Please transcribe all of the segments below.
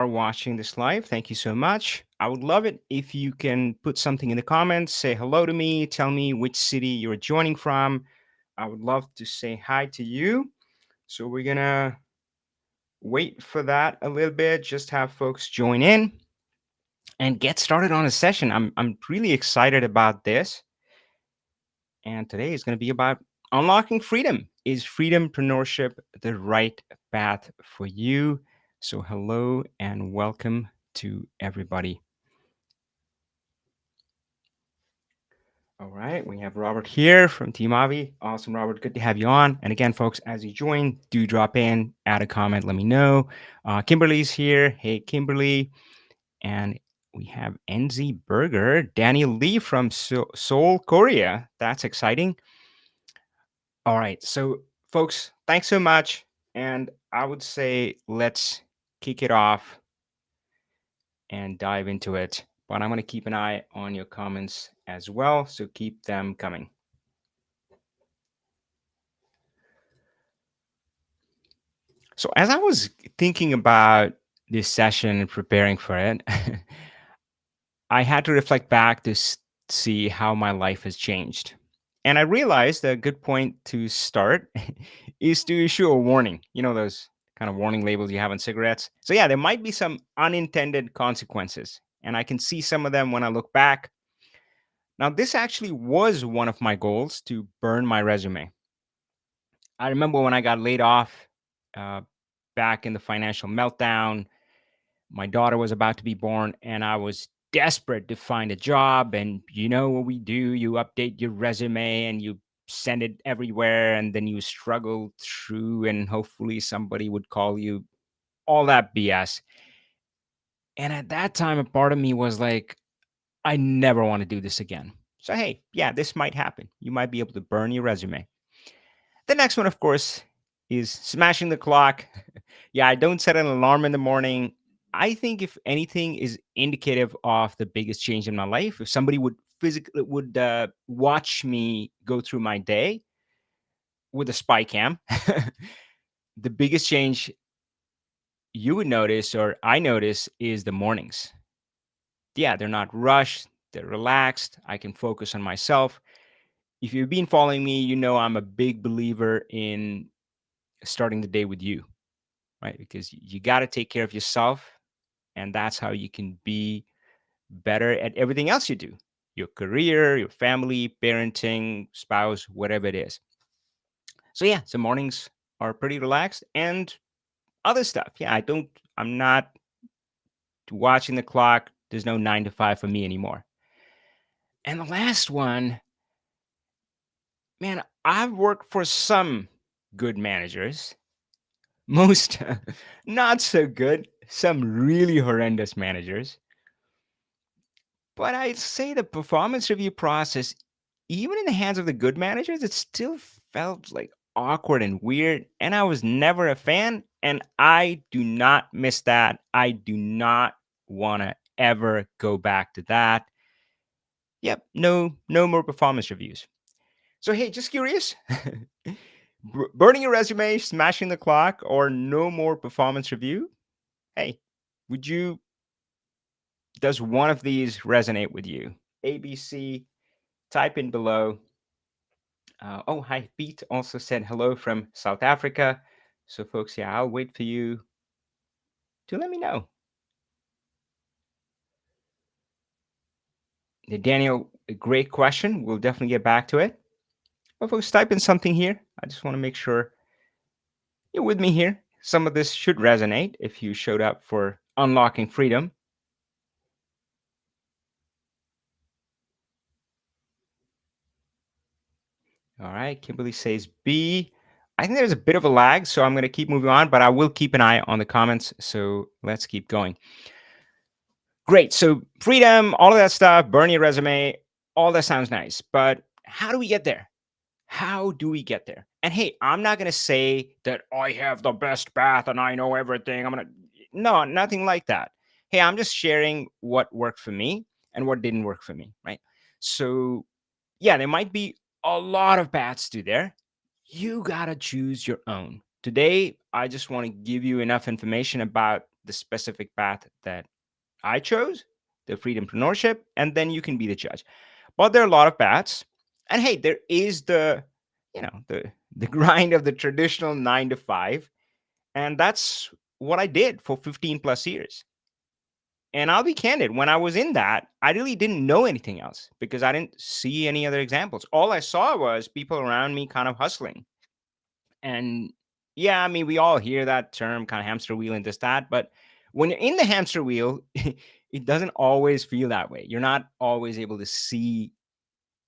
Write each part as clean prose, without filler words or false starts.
are watching this live, thank you so much. I would love it if you can put something in the comments, say hello to me, tell me which city you're joining from. I would love to say hi to you. So we're gonna wait for that a little bit, just have folks join in and get started on a session. I'm really excited about this. And today is going to be about unlocking freedom. Is freedompreneurship the right path for you? So, hello and welcome to everybody. All right, we have Robert here from Team Avi. Awesome, Robert. Good to have you on. And again, folks, as you join, do drop in, add a comment, let me know. Kimberly's here. Hey, Kimberly. And we have NZ Burger, Daniel Lee from Seoul, Korea. That's exciting. All right. So, folks, thanks so much. And I would say let's kick it off and dive into it. But I'm going to keep an eye on your comments as well. So keep them coming. So, as I was thinking about this session and preparing for it, I had to reflect back to see how my life has changed. And I realized a good point to start is to issue a warning. You know, those kind of warning labels you have on cigarettes. So, yeah, there might be some unintended consequences. And I can see some of them when I look back. Now, this actually was one of my goals to burn my resume. I remember when I got laid off uh, back in the financial meltdown. My daughter was about to be born, and I was desperate to find a job. And you know what we do? You update your resume and you send it everywhere, and then you struggle through, and hopefully somebody would call you, all that BS. And at that time, a part of me was like, I never want to do this again. So, hey, yeah, this might happen. You might be able to burn your resume. The next one, of course, is smashing the clock. Yeah, I don't set an alarm in the morning. I think if anything is indicative of the biggest change in my life, if somebody would physically would watch me go through my day with a spy cam, the biggest change you would notice or I notice is the mornings. Yeah, they're not rushed, they're relaxed. I can focus on myself. If you've been following me, you know I'm a big believer in starting the day with you, right? Because you got to take care of yourself, and that's how you can be better at everything else you do, your career, your family, parenting, spouse, whatever it is. So, yeah, so mornings are pretty relaxed and other stuff. Yeah, I'm not watching the clock. There's no 9 to 5 for me anymore. And the last one, man, I've worked for some good managers, most not so good, some really horrendous managers. But I'd say the performance review process, even in the hands of the good managers, it still felt like awkward and weird. And I was never a fan. And I do not miss that. I do not want to ever go back to that. Yep, no more performance reviews. So hey, just curious. Burning your resume, smashing the clock, or no more performance review? Hey, would you does one of these resonate with you? ABC, type in below. Oh, hi. Pete also said hello from South Africa. So, folks, yeah, I'll wait for you to let me know. Daniel, a great question. We'll definitely get back to it. But, folks, type in something here. I just want to make sure you're with me here. Some of this should resonate if you showed up for Unlocking Freedom. All right. Kimberly says B. I think there's a bit of a lag, so I'm going to keep moving on, but I will keep an eye on the comments. So let's keep going. Great. So freedom, all of that stuff, burn your resume, all that sounds nice. But how do we get there? How do we get there? And hey, I'm not going to say that I have the best path and I know everything. No, nothing like that. Hey, I'm just sharing what worked for me and what didn't work for me. Right. So, yeah, there might be a lot of paths to there. You got to choose your own. Today, I just want to give you enough information about the specific path that I chose, the freedompreneurship, and then you can be the judge. But there are a lot of paths. And hey, there is the grind of the traditional 9 to 5. And that's what I did for 15 plus years. And I'll be candid, when I was in that, I really didn't know anything else because I didn't see any other examples. All I saw was people around me kind of hustling. And yeah, I mean, we all hear that term kind of hamster wheel and this, that. But when you're in the hamster wheel, it doesn't always feel that way. You're not always able to see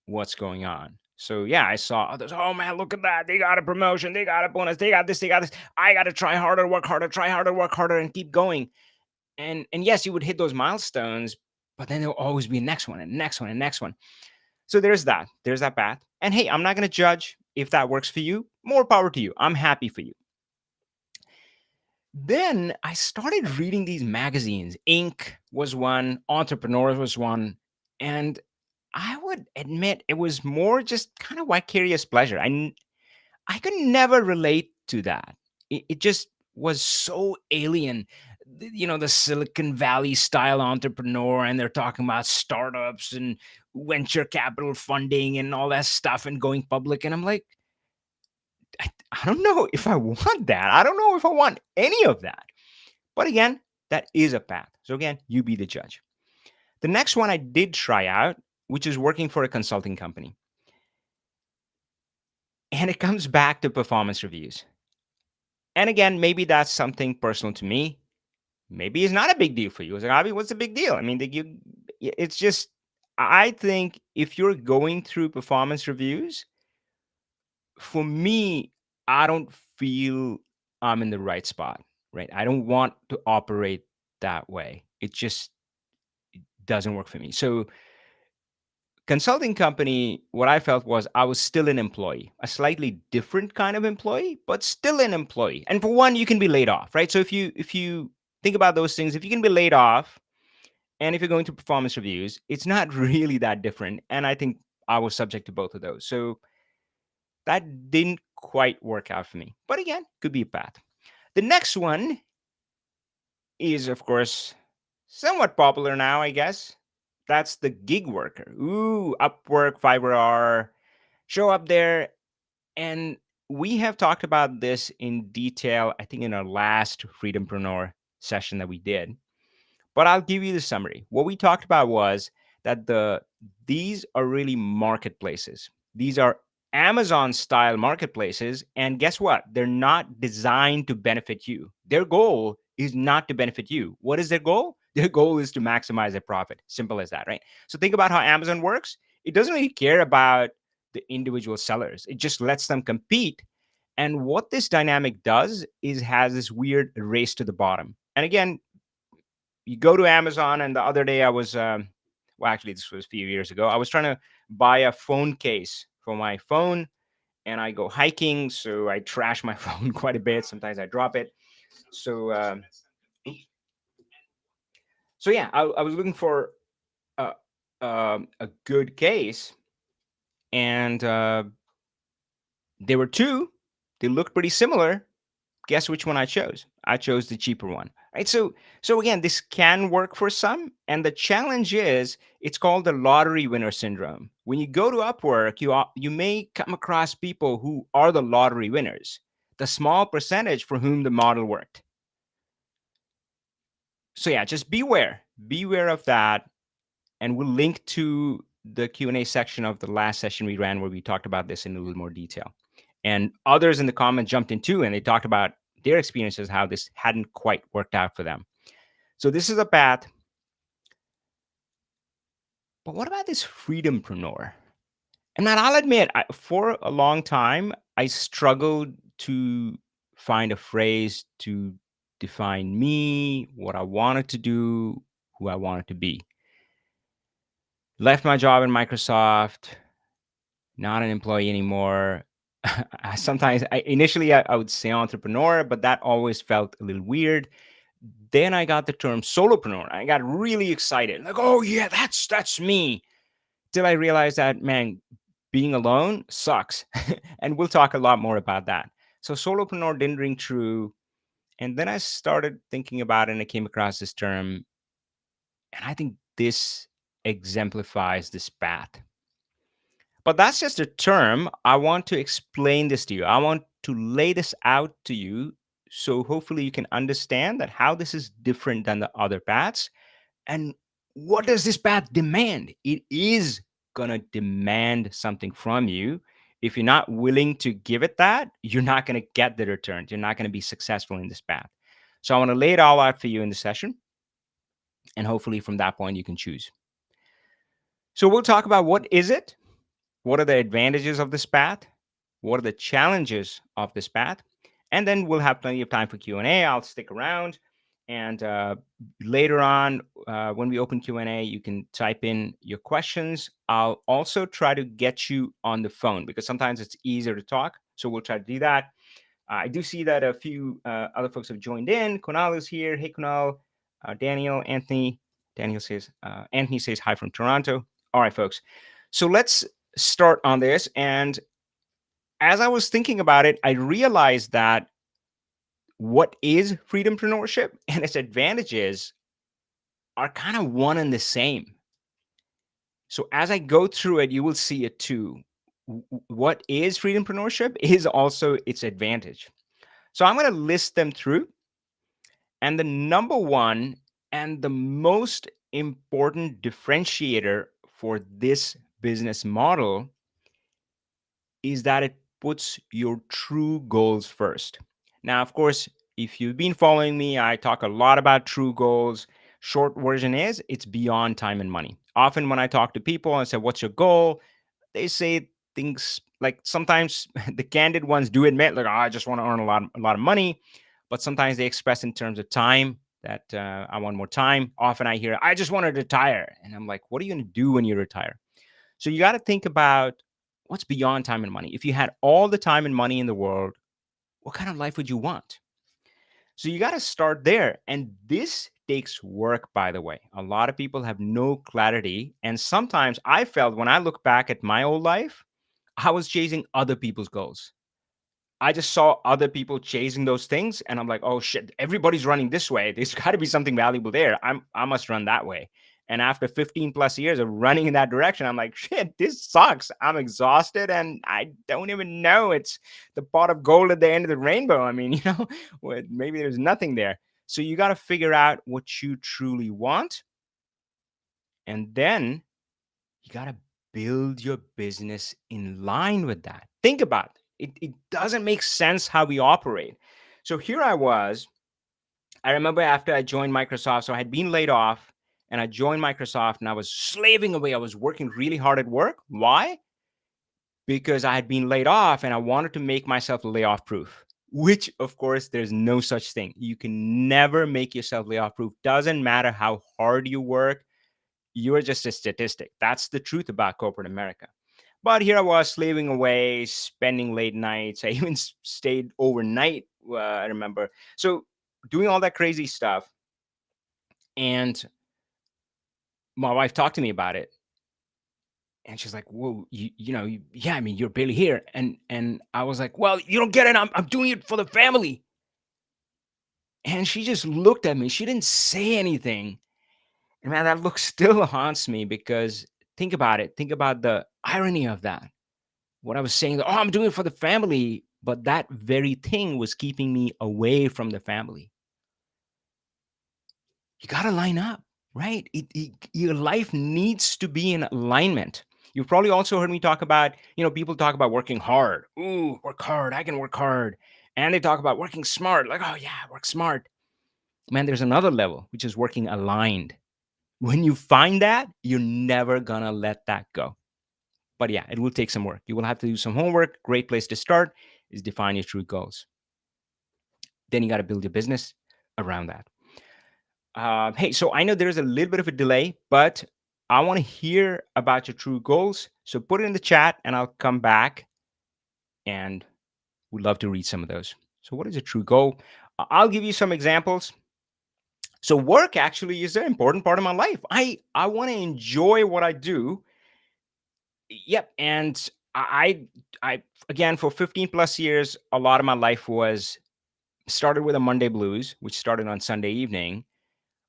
what's going on. So yeah, I saw others. Oh man, look at that! They got a promotion. They got a bonus. They got this. They got this. I got to try harder, work harder, try harder, work harder, and keep going. And yes, you would hit those milestones, but then there'll always be a next one and next one and next one. So there's that. There's that path. And hey, I'm not going to judge if that works for you. More power to you. I'm happy for you. Then I started reading these magazines. Inc. was one, Entrepreneur was one, and I would admit it was more just kind of vicarious pleasure. I could never relate to that. It just was so alien. The Silicon Valley style entrepreneur, and they're talking about startups and venture capital funding and all that stuff and going public. And I'm like, I don't know if I want that. I don't know if I want any of that. But again, that is a path. So again, you be the judge. The next one I did try out, which is working for a consulting company. And it comes back to performance reviews. And again, maybe that's something personal to me. Maybe it's not a big deal for you. It's like, Avi, what's the big deal? I mean, it's just, I think if you're going through performance reviews, for me, I don't feel I'm in the right spot, right? I don't want to operate that way. It just doesn't work for me. So consulting company, what I felt was I was still an employee, a slightly different kind of employee, but still an employee. And for one, you can be laid off, right? So if you think about those things, if you can be laid off, and if you're going to performance reviews, it's not really that different. And I think I was subject to both of those. So that didn't quite work out for me. But again, could be a path. The next one is, of course, somewhat popular now, I guess. That's the gig worker. Ooh, Upwork, Fiverr, show up there. And we have talked about this in detail, I think, in our last Freedom-Preneur session that we did. But I'll give you the summary. What we talked about was that these are really marketplaces. These are Amazon style marketplaces. And guess what? They're not designed to benefit you. Their goal is not to benefit you. What is their goal? Their goal is to maximize their profit. Simple as that, right? So think about how Amazon works. It doesn't really care about the individual sellers. It just lets them compete. And what this dynamic does is has this weird race to the bottom. And again, you go to Amazon, and the other day I was, well, actually, this was a few years ago. I was trying to buy a phone case for my phone, and I go hiking, so I trash my phone quite a bit. Sometimes I drop it. So, so yeah, I was looking for a, a good case, and there were two. They looked pretty similar. Guess which one I chose? I chose the cheaper one. Right. So again, this can work for some. And the challenge is it's called the lottery winner syndrome. When you go to Upwork, you may come across people who are the lottery winners, the small percentage for whom the model worked. So yeah, just beware. Beware of that. And we'll link to the Q&A section of the last session we ran where we talked about this in a little more detail. And others in the comments jumped in too, and they talked about their experiences, how this hadn't quite worked out for them. So this is a path. But what about this freedompreneur? And then I'll admit, for a long time, I struggled to find a phrase to define me, what I wanted to do, who I wanted to be. Left my job in Microsoft, not an employee anymore. Sometimes initially I would say entrepreneur, but that always felt a little weird. Then I got the term solopreneur. I got really excited. Like, oh yeah, that's me. Till I realized that, man, being alone sucks. And we'll talk a lot more about that. So solopreneur didn't ring true. And then I started thinking about it and I came across this term. And I think this exemplifies this path. But that's just a term. I want to explain this to you. I want to lay this out to you so hopefully you can understand that how this is different than the other paths. And what does this path demand? It is going to demand something from you. If you're not willing to give it that, you're not going to get the returns. You're not going to be successful in this path. So I want to lay it all out for you in the session. And hopefully from that point, you can choose. So we'll talk about what is it? What are the advantages of this path? What are the challenges of this path? And then we'll have plenty of time for Q&A. I'll stick around. And later on, when we open Q&A, you can type in your questions. I'll also try to get you on the phone because sometimes it's easier to talk. So we'll try to do that. I do see that a few other folks have joined in. Kunal is here. Hey, Kunal. Daniel, Anthony. Anthony says hi from Toronto. All right, folks. So let's start on this. And as I was thinking about it, I realized that what is freedompreneurship and its advantages are kind of one and the same. So as I go through it, you will see it too. What is freedompreneurship is also its advantage. So I'm going to list them through. And the number one and the most important differentiator for this business model is that it puts your true goals first. Now, of course, if you've been following me, I talk a lot about true goals. Short version is it's beyond time and money. Often when I talk to people and say, what's your goal? They say things like sometimes the candid ones do admit, like, oh, I just want to earn a lot of money. But sometimes they express in terms of time that I want more time. Often I hear, I just want to retire. And I'm like, what are you going to do when you retire? So you got to think about what's beyond time and money. If you had all the time and money in the world, what kind of life would you want? So you got to start there. And this takes work, by the way. A lot of people have no clarity. And sometimes I felt when I look back at my old life, I was chasing other people's goals. I just saw other people chasing those things, and I'm like, oh shit, everybody's running this way. There's got to be something valuable there. I must run that way. And after 15 plus years of running in that direction, I'm like, shit, this sucks. I'm exhausted, and I don't even know it's the pot of gold at the end of the rainbow. I mean, maybe there's nothing there. So you got to figure out what you truly want, and then you got to build your business in line with that. Think about it. It doesn't make sense how we operate. So here I was. I remember after I joined Microsoft, so I had been laid off and I joined Microsoft and I was slaving away. I was working really hard at work. Why? Because I had been laid off and I wanted to make myself layoff proof, which of course there's no such thing. You can never make yourself layoff proof. Doesn't matter how hard you work. You're just a statistic. That's the truth about corporate America. But here I was slaving away, spending late nights. I even stayed overnight, I remember. So doing all that crazy stuff. And my wife talked to me about it. And she's like, whoa, yeah, I mean, you're barely here. And I was like, well, you don't get it. I'm doing it for the family. And she just looked at me. She didn't say anything. And man, that look still haunts me because think about it. Think about the irony of that. What I was saying, oh, I'm doing it for the family, but that very thing was keeping me away from the family. You got to line up, right? Your life needs to be in alignment. You've probably also heard me talk about, people talk about working hard. Ooh, work hard. I can work hard. And they talk about working smart. Like, oh, yeah, work smart. Man, there's another level, which is working aligned. When you find that, you're never going to let that go. But yeah, it will take some work. You will have to do some homework. Great place to start is define your true goals. Then you got to build your business around that. Hey, so I know there's a little bit of a delay, but I want to hear about your true goals. So put it in the chat and I'll come back and would love to read some of those. So what is a true goal? I'll give you some examples. So work actually is an important part of my life. I want to enjoy what I do. Yep. And I again, for 15 plus years, a lot of my life was Started with a Monday blues, which started on Sunday evening.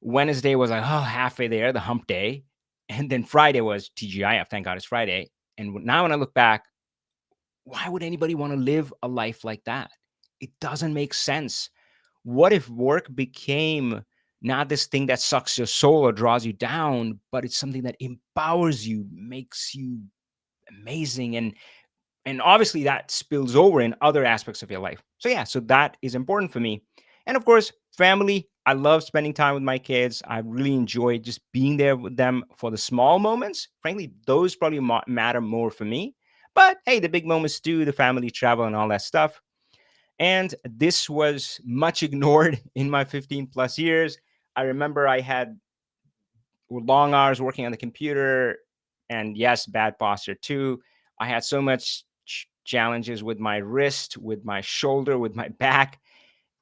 Wednesday was like, oh, halfway there, the hump day. And then Friday was TGIF. Thank God it's Friday. And now when I look back, why would anybody want to live a life like that? It doesn't make sense. What if work became not this thing that sucks your soul or draws you down, but it's something that empowers you, makes you amazing, and obviously that spills over in other aspects of your life. So yeah, so that is important for me. And of course, family. I love spending time with my kids. I really enjoy just being there with them for the small moments. Frankly, those probably matter more for me. But hey, the big moments too, the family travel and all that stuff. And this was much ignored in my 15 plus years. I remember I had long hours working on the computer, and yes, bad posture too. I had so much challenges with my wrist, with my shoulder, with my back.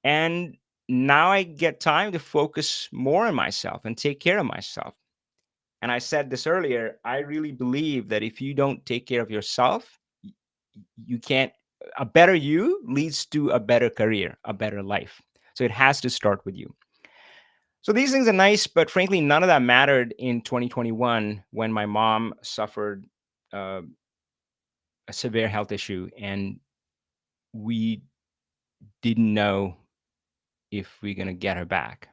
And now I get time to focus more on myself and take care of myself. And I said this earlier, I really believe that if you don't take care of yourself, you can't, a better you leads to a better career, a better life. So it has to start with you. So these things are nice, but frankly, none of that mattered in 2021 when my mom suffered uh, a severe health issue and we didn't know if we're going to get her back.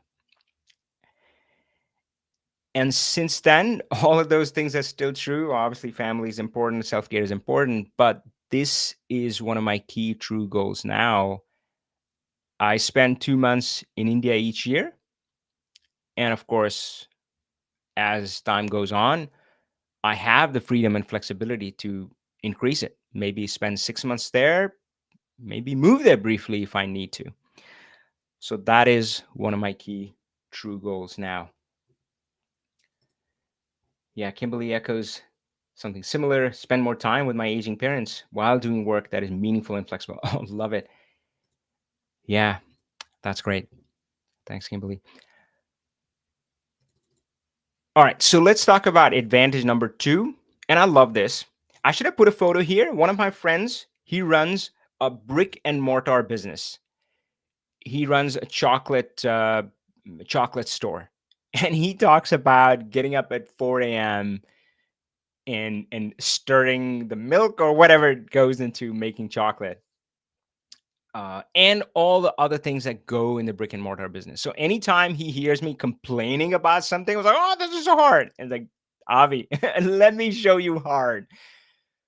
And since then, all of those things are still true. Obviously, family is important, self care is important, but this is one of my key true goals now. I spend 2 months in India each year. And of course, as time goes on, I have the freedom and flexibility to increase it. Maybe spend 6 months there, maybe move there briefly if I need to. So that is one of my key true goals now. Yeah, Kimberly echoes something similar. Spend more time with my aging parents while doing work that is meaningful and flexible. Oh, love it. Yeah, that's great. Thanks, Kimberly. All right, so let's talk about advantage number two. And I love this. I should have put a photo here. One of my friends, he runs a brick and mortar business. He runs a chocolate store, and he talks about getting up at 4 a.m. and stirring the milk or whatever it goes into making chocolate, and all the other things that go in the brick and mortar business. So anytime he hears me complaining about something, I was like, "Oh, this is so hard," and like, Avi, let me show you hard.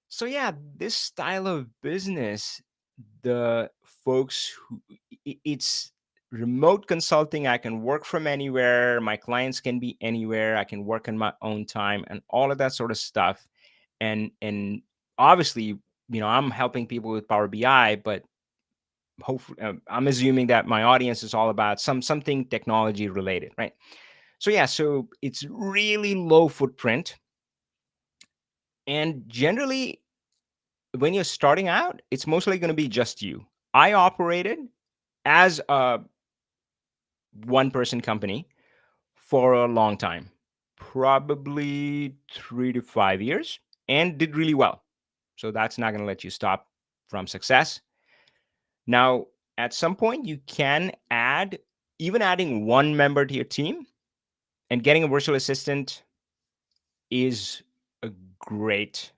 So yeah, this style of business, the folks who it's remote consulting. I can work from anywhere. My clients can be anywhere. I can work on my own time and all of that sort of stuff. And obviously, I'm helping people with Power BI, but hopefully, I'm assuming that my audience is all about something technology related, right? So yeah, so it's really low footprint, and generally when you're starting out, it's mostly going to be just you. I operated as a one person company for a long time, probably 3 to 5 years, and did really well. So that's not going to let you stop from success. Now, at some point, you can even adding one member to your team, and getting a virtual assistant is a great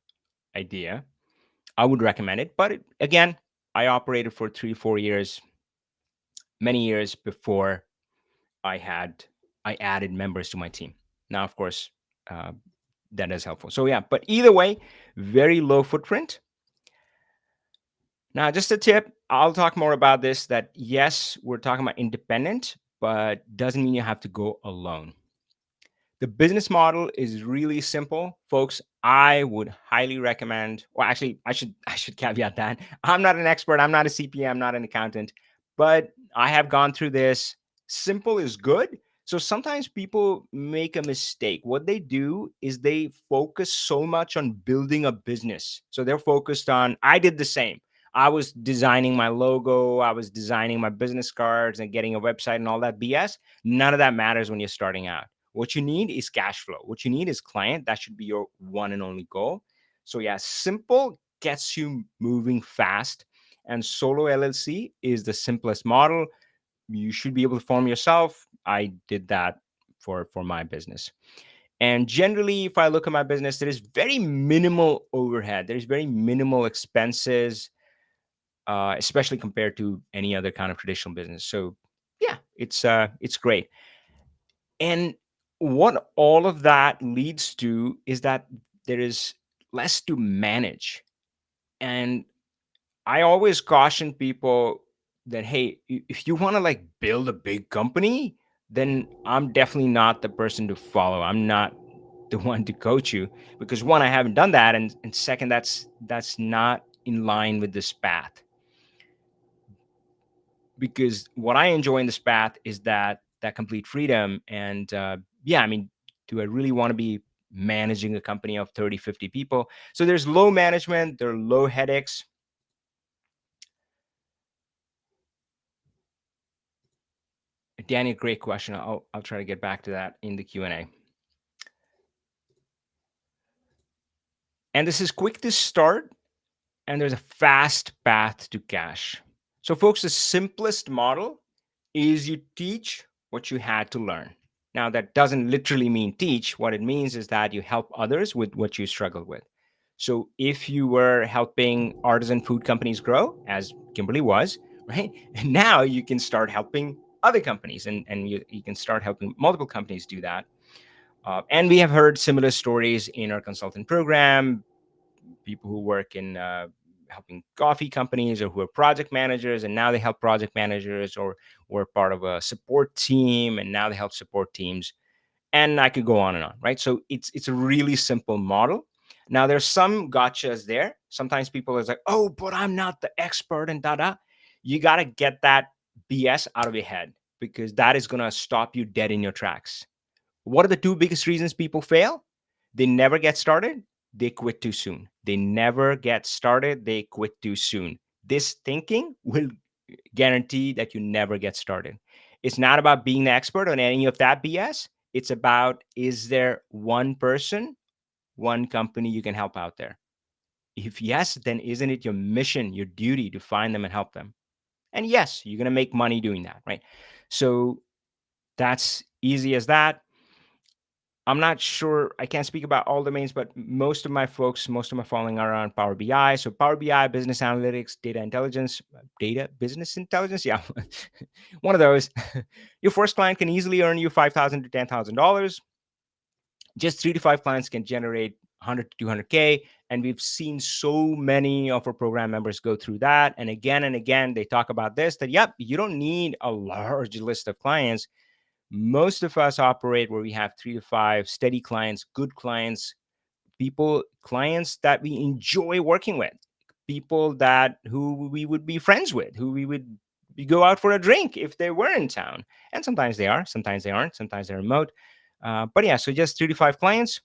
idea. I would recommend it. But again, I operated for 3 4 years, many years before I added members to my team. Now, of course, uh, that is helpful. So yeah, but either way, very low footprint. Now, just a tip. I'll talk more about this. That yes, we're talking about independent, but doesn't mean you have to go alone. The business model is really simple, folks. I would highly recommend. Well, actually, I should caveat that I'm not an expert. I'm not a CPA. I'm not an accountant, but I have gone through this. Simple is good. So sometimes people make a mistake. What they do is they focus so much on building a business. So they're focused on. I did the same. I was designing my logo. I was designing my business cards and getting a website and all that BS. None of that matters when you're starting out. What you need is cash flow. What you need is client. That should be your one and only goal. So yeah, simple gets you moving fast. And solo LLC is the simplest model. you should be able to form yourself. I did that for my business. And generally, if I look at my business, there is very minimal overhead. There's very minimal expenses, especially compared to any other kind of traditional business. So yeah, it's great. And what all of that leads to is that there is less to manage. And I always caution people that, hey, if you want to like build a big company, then I'm definitely not the person to follow. I'm not the one to coach you, because one, I haven't done that, and second, that's not in line with this path. Because what I enjoy in this path is that complete freedom. And yeah, I mean, do I really want to be managing a company of 30, 50 people? So there's low management, there are low headaches. Danny, great question. I'll try to get back to that in the Q&A. And this is quick to start, and there's a fast path to cash. So folks, the simplest model is you teach what you had to learn. Now, that doesn't literally mean teach. What it means is that you help others with what you struggled with. So if you were helping artisan food companies grow, as Kimberly was, right? And now you can start helping other companies, and you can start helping multiple companies do that. And we have heard similar stories in our consultant program, people who work in helping coffee companies, or who are project managers, and now they help project managers, or were part of a support team and now they help support teams. And I could go on and on, right? So it's a really simple model. Now there's some gotchas there. Sometimes people are like, oh, but I'm not the expert and da da. You got to get that BS out of your head, because that is going to stop you dead in your tracks. What are the two biggest reasons people fail? They never get started, they quit too soon. They never get started, they quit too soon. This thinking will guarantee that you never get started. It's not about being the expert on any of that BS. It's about, is there one person, one company you can help out there? If yes, then isn't it your mission, your duty to find them and help them? And yes, you're going to make money doing that, right? So that's easy as that. I'm not sure. I can't speak about all domains, but most of my folks, most of my following are on Power BI. So Power BI, business analytics, data intelligence, data business intelligence. Yeah, one of those. Your first client can easily earn you $5,000 to $10,000. Just 3 to 5 clients can generate 100 to 200K. And we've seen so many of our program members go through that. And again, they talk about this, that, yep, you don't need a large list of clients. Most of us operate where we have 3 to 5 steady clients, good clients, clients that we enjoy working with, people that who we would be friends with, who we would go out for a drink if they were in town. And sometimes they are, sometimes they aren't, sometimes they're remote. But yeah, so just 3 to 5 clients.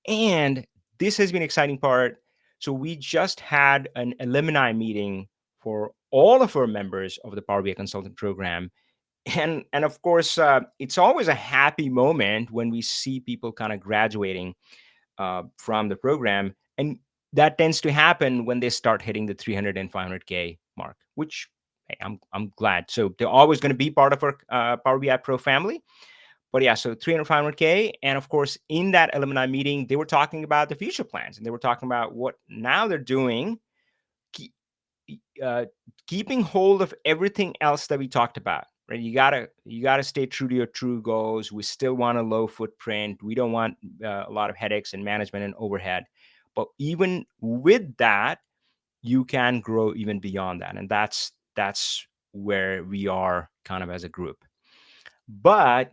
And this has been an exciting part. So we just had an alumni meeting for all of our members of the Power BI Consultant Program. And of course, it's always a happy moment when we see people kind of graduating from the program, and that tends to happen when they start hitting the 300 and 500K mark, which, hey, I'm glad. So they're always going to be part of our Power BI Pro family. But yeah, so 300, 500K. And of course, in that alumni meeting, they were talking about the future plans, and they were talking about what now they're doing, uh, keeping hold of everything else that we talked about, right? You gotta stay true to your true goals. We still want a low footprint. We don't want a lot of headaches and management and overhead. But even with that, you can grow even beyond that, and that's where we are kind of as a group. But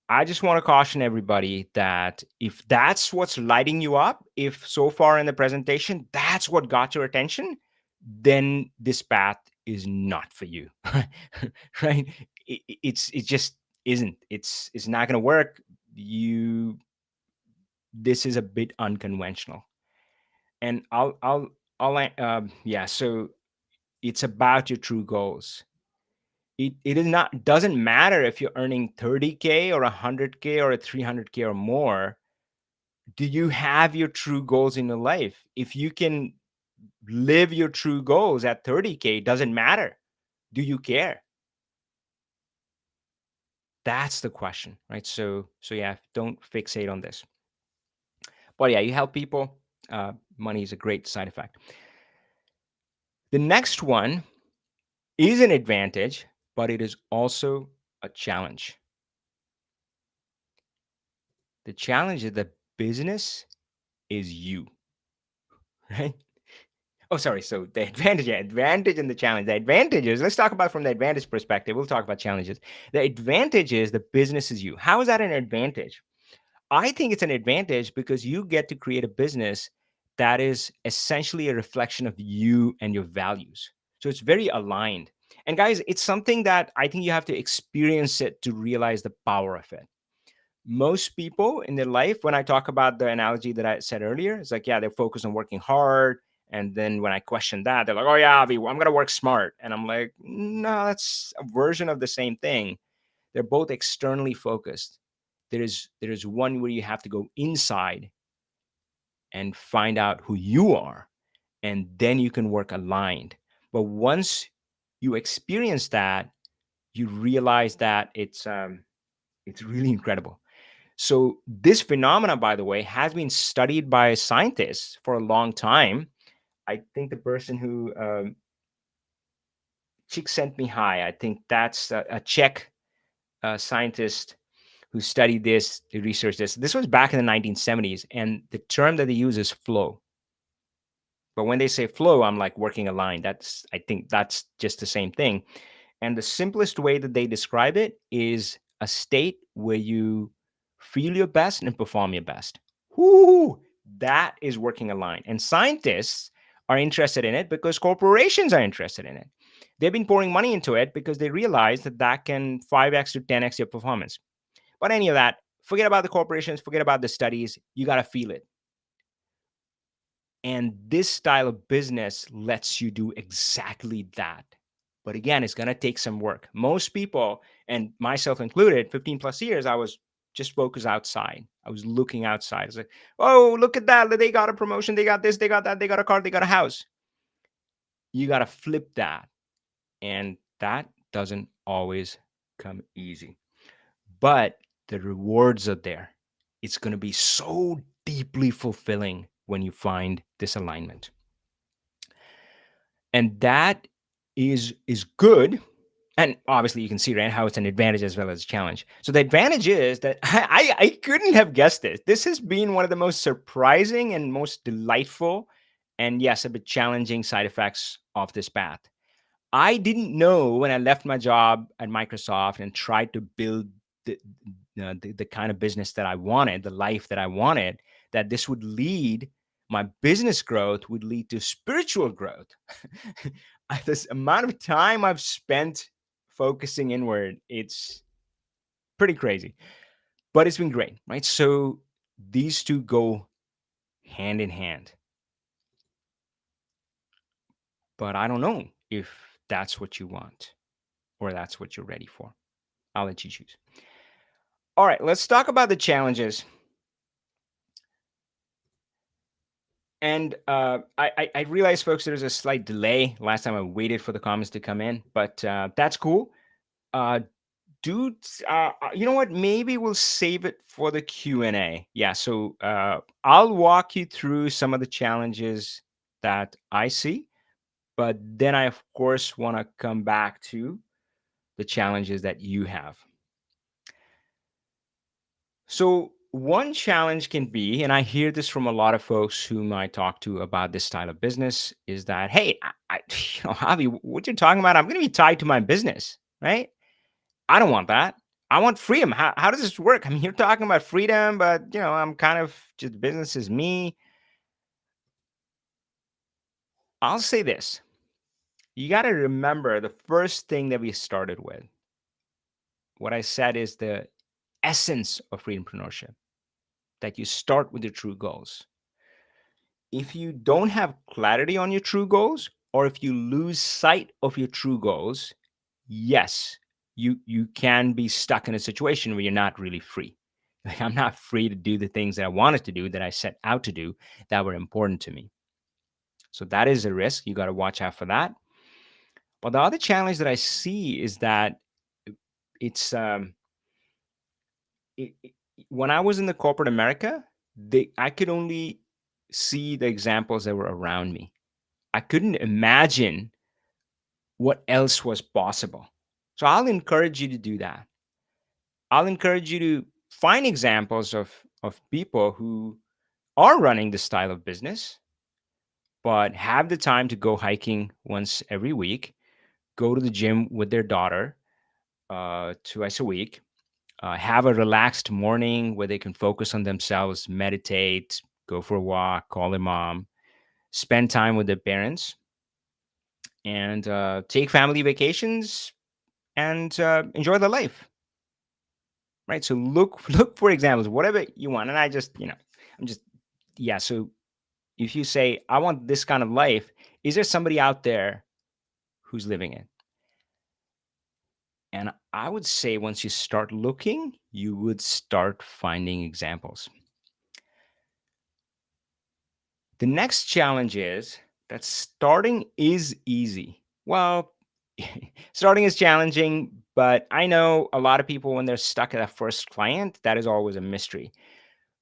I just want to caution everybody that if that's what's lighting you up, if so far in the presentation that's what got your attention, then this path is not for you. Right? It just isn't. It's not going to work. You This is a bit unconventional. And yeah, so it's about your true goals. It is not doesn't matter if you're earning 30K or 100K or 300K or more. Do you have your true goals in your life? If you can live your true goals at 30K, doesn't matter. Do you care? That's the question, right? So yeah, don't fixate on this. But yeah, you help people. Money is a great side effect. The next one is an advantage, but it is also a challenge. The challenge is that business is you, right? Oh, sorry. So the advantage, yeah, advantage and the challenge. The advantage is, let's talk about from the advantage perspective. We'll talk about challenges. The advantage is the business is you. How is that an advantage? I think it's an advantage because you get to create a business that is essentially a reflection of you and your values. So it's very aligned. And guys, it's something that I think you have to experience it to realize the power of it. Most people in their life, when I talk about the analogy that I said earlier, it's like, yeah, they're focused on working hard. And then when I question that, they're like, oh, yeah, Avi, I'm going to work smart. And I'm like, no, that's a version of the same thing. They're both externally focused. There is one where you have to go inside and find out who you are, and then you can work aligned. But once you experience that, you realize that it's really incredible. So this phenomena, by the way, has been studied by scientists for a long time. I think the person who Chick sent me high. I think that's a Czech scientist who studied this, who researched this. This was back in the 1970s, and the term that they use is flow. But when they say flow, I'm like working a line. I think that's just the same thing. And the simplest way that they describe it is a state where you feel your best and perform your best. Whoo, that is working a line. And scientists are interested in it because corporations are interested in it. They've been pouring money into it because they realize that that can 5x to 10x your performance. But any of that, forget about the corporations, forget about the studies. You got to feel it. And this style of business lets you do exactly that. But again, it's going to take some work. Most people, and myself included, 15 plus years, I was just focused outside. I was looking outside. I was like, oh, look at that. They got a promotion. They got this. They got that. They got a car. They got a house. You got to flip that. And that doesn't always come easy. But the rewards are there. It's going to be so deeply fulfilling when you find this alignment. And that is good. And obviously you can see, right, how it's an advantage as well as a challenge. So the advantage is that I couldn't have guessed this. This has been one of the most surprising and most delightful, and yes, a bit challenging side effects of this path. I didn't know when I left my job at Microsoft and tried to build the, the kind of business that I wanted, the life that I wanted, that this would lead, my business growth would lead to spiritual growth. This amount of time I've spent focusing inward, it's pretty crazy, but it's been great, right? So these two go hand in hand, but I don't know if that's what you want or that's what you're ready for. I'll let you choose. All right, let's talk about the challenges. And I realize, folks, there's a slight delay. Last time I waited for the comments to come in, but that's cool. Dude, you know what? Maybe we'll save it for the Q&A. Yeah, so I'll walk you through some of the challenges that I see, but then I, of course, want to come back to the challenges that you have. So one challenge can be, and I hear this from a lot of folks whom I talk to about this style of business, is that, hey, Javi, what you're talking about, I'm going to be tied to my business, right? I don't want that. I want freedom. How does this work? I mean, you're talking about freedom, but I'm kind of just business is me. I'll say this. You got to remember the first thing that we started with. What I said is the essence of freedompreneurship, that you start with your true goals. If you don't have clarity on your true goals, or if you lose sight of your true goals, yes, you can be stuck in a situation where you're not really free. Like, I'm not free to do the things that I wanted to do, that I set out to do, that were important to me. So that is a risk. You got to watch out for that. But the other challenge that I see is that it's it, when I was in the corporate America, I could only see the examples that were around me. I couldn't imagine what else was possible. So I'll encourage you to do that. I'll encourage you to find examples of people who are running this style of business, but have the time to go hiking once every week, go to the gym with their daughter twice a week, have a relaxed morning where they can focus on themselves, meditate, go for a walk, call their mom, spend time with their parents, and take family vacations and enjoy their life. Right. So look for examples, whatever you want. And I'm just yeah. So if you say I want this kind of life, is there somebody out there who's living it? And I would say once you start looking, you would start finding examples. The next challenge is that starting is easy. Well, starting is challenging, but I know a lot of people when they're stuck at a first client, that is always a mystery.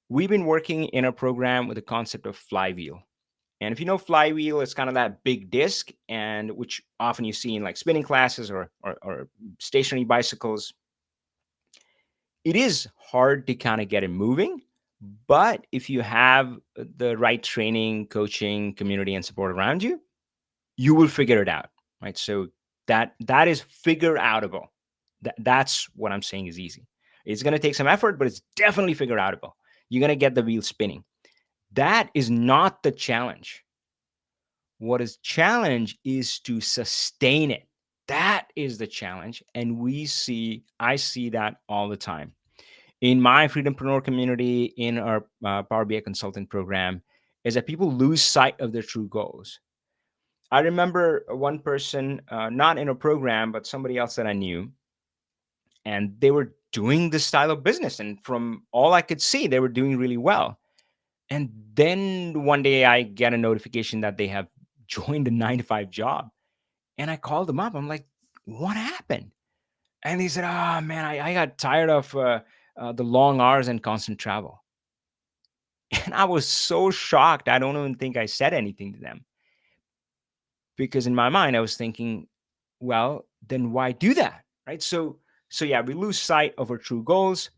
We've been working in a program with the concept of flywheel. And if you know flywheel, it's kind of that big disc, and which often you see in like spinning classes or stationary bicycles. It is hard to kind of get it moving, but if you have the right training, coaching, community, and support around you, you will figure it out, right? So that is figure outable. That's what I'm saying is easy. It's going to take some effort, but it's definitely figure outable. You're going to get the wheel spinning. That is not the challenge. What is challenge is to sustain it. That is the challenge, and I see that all the time in my Freedom-Preneur community, in our Power BI consultant program, is that people lose sight of their true goals. I remember one person, not in a program, but somebody else that I knew, and they were doing this style of business. And from all I could see, they were doing really well. And then one day I get a notification that they have joined a 9 to 5 job. And I called them up. I'm like, what happened? And he said, oh, man, I got tired of the long hours and constant travel. And I was so shocked. I don't even think I said anything to them because in my mind, I was thinking, well, then why do that? Right. So yeah, we lose sight of our true goals.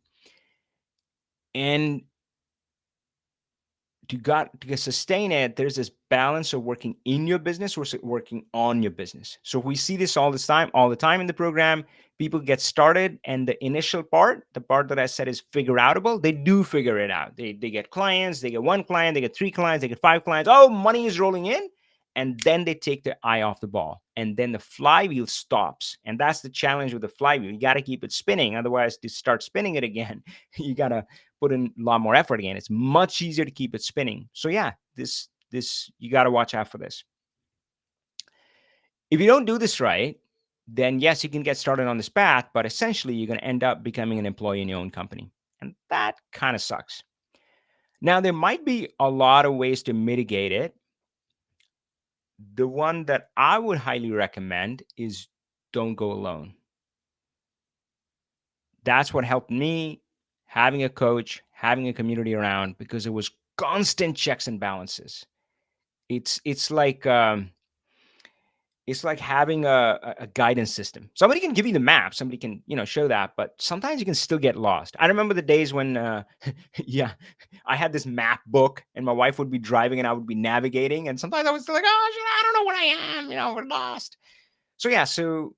And to sustain it, there's this balance of working in your business versus working on your business. So we see this all the time in the program. People get started, and the initial part, the part that I said is figure outable, they do figure it out. They get clients, they get one client, they get three clients, they get five clients. Oh, money is rolling in. And then they take their eye off the ball. And then the flywheel stops. And that's the challenge with the flywheel. You got to keep it spinning. Otherwise, to start spinning it again, you got to put in a lot more effort again. It's much easier to keep it spinning. So yeah, this you got to watch out for this. If you don't do this right, then yes, you can get started on this path, but essentially you're going to end up becoming an employee in your own company. And that kind of sucks. Now, there might be a lot of ways to mitigate it. The one that I would highly recommend is don't go alone. That's what helped me, having a coach, having a community around, because it was constant checks and balances. It's like it's like having a guidance system. Somebody can give you the map, somebody can show that, but sometimes you can still get lost. I remember the days when yeah, I had this map book, and my wife would be driving, and I would be navigating, and sometimes I was like, oh shit, I don't know where I am, we're lost. So yeah, so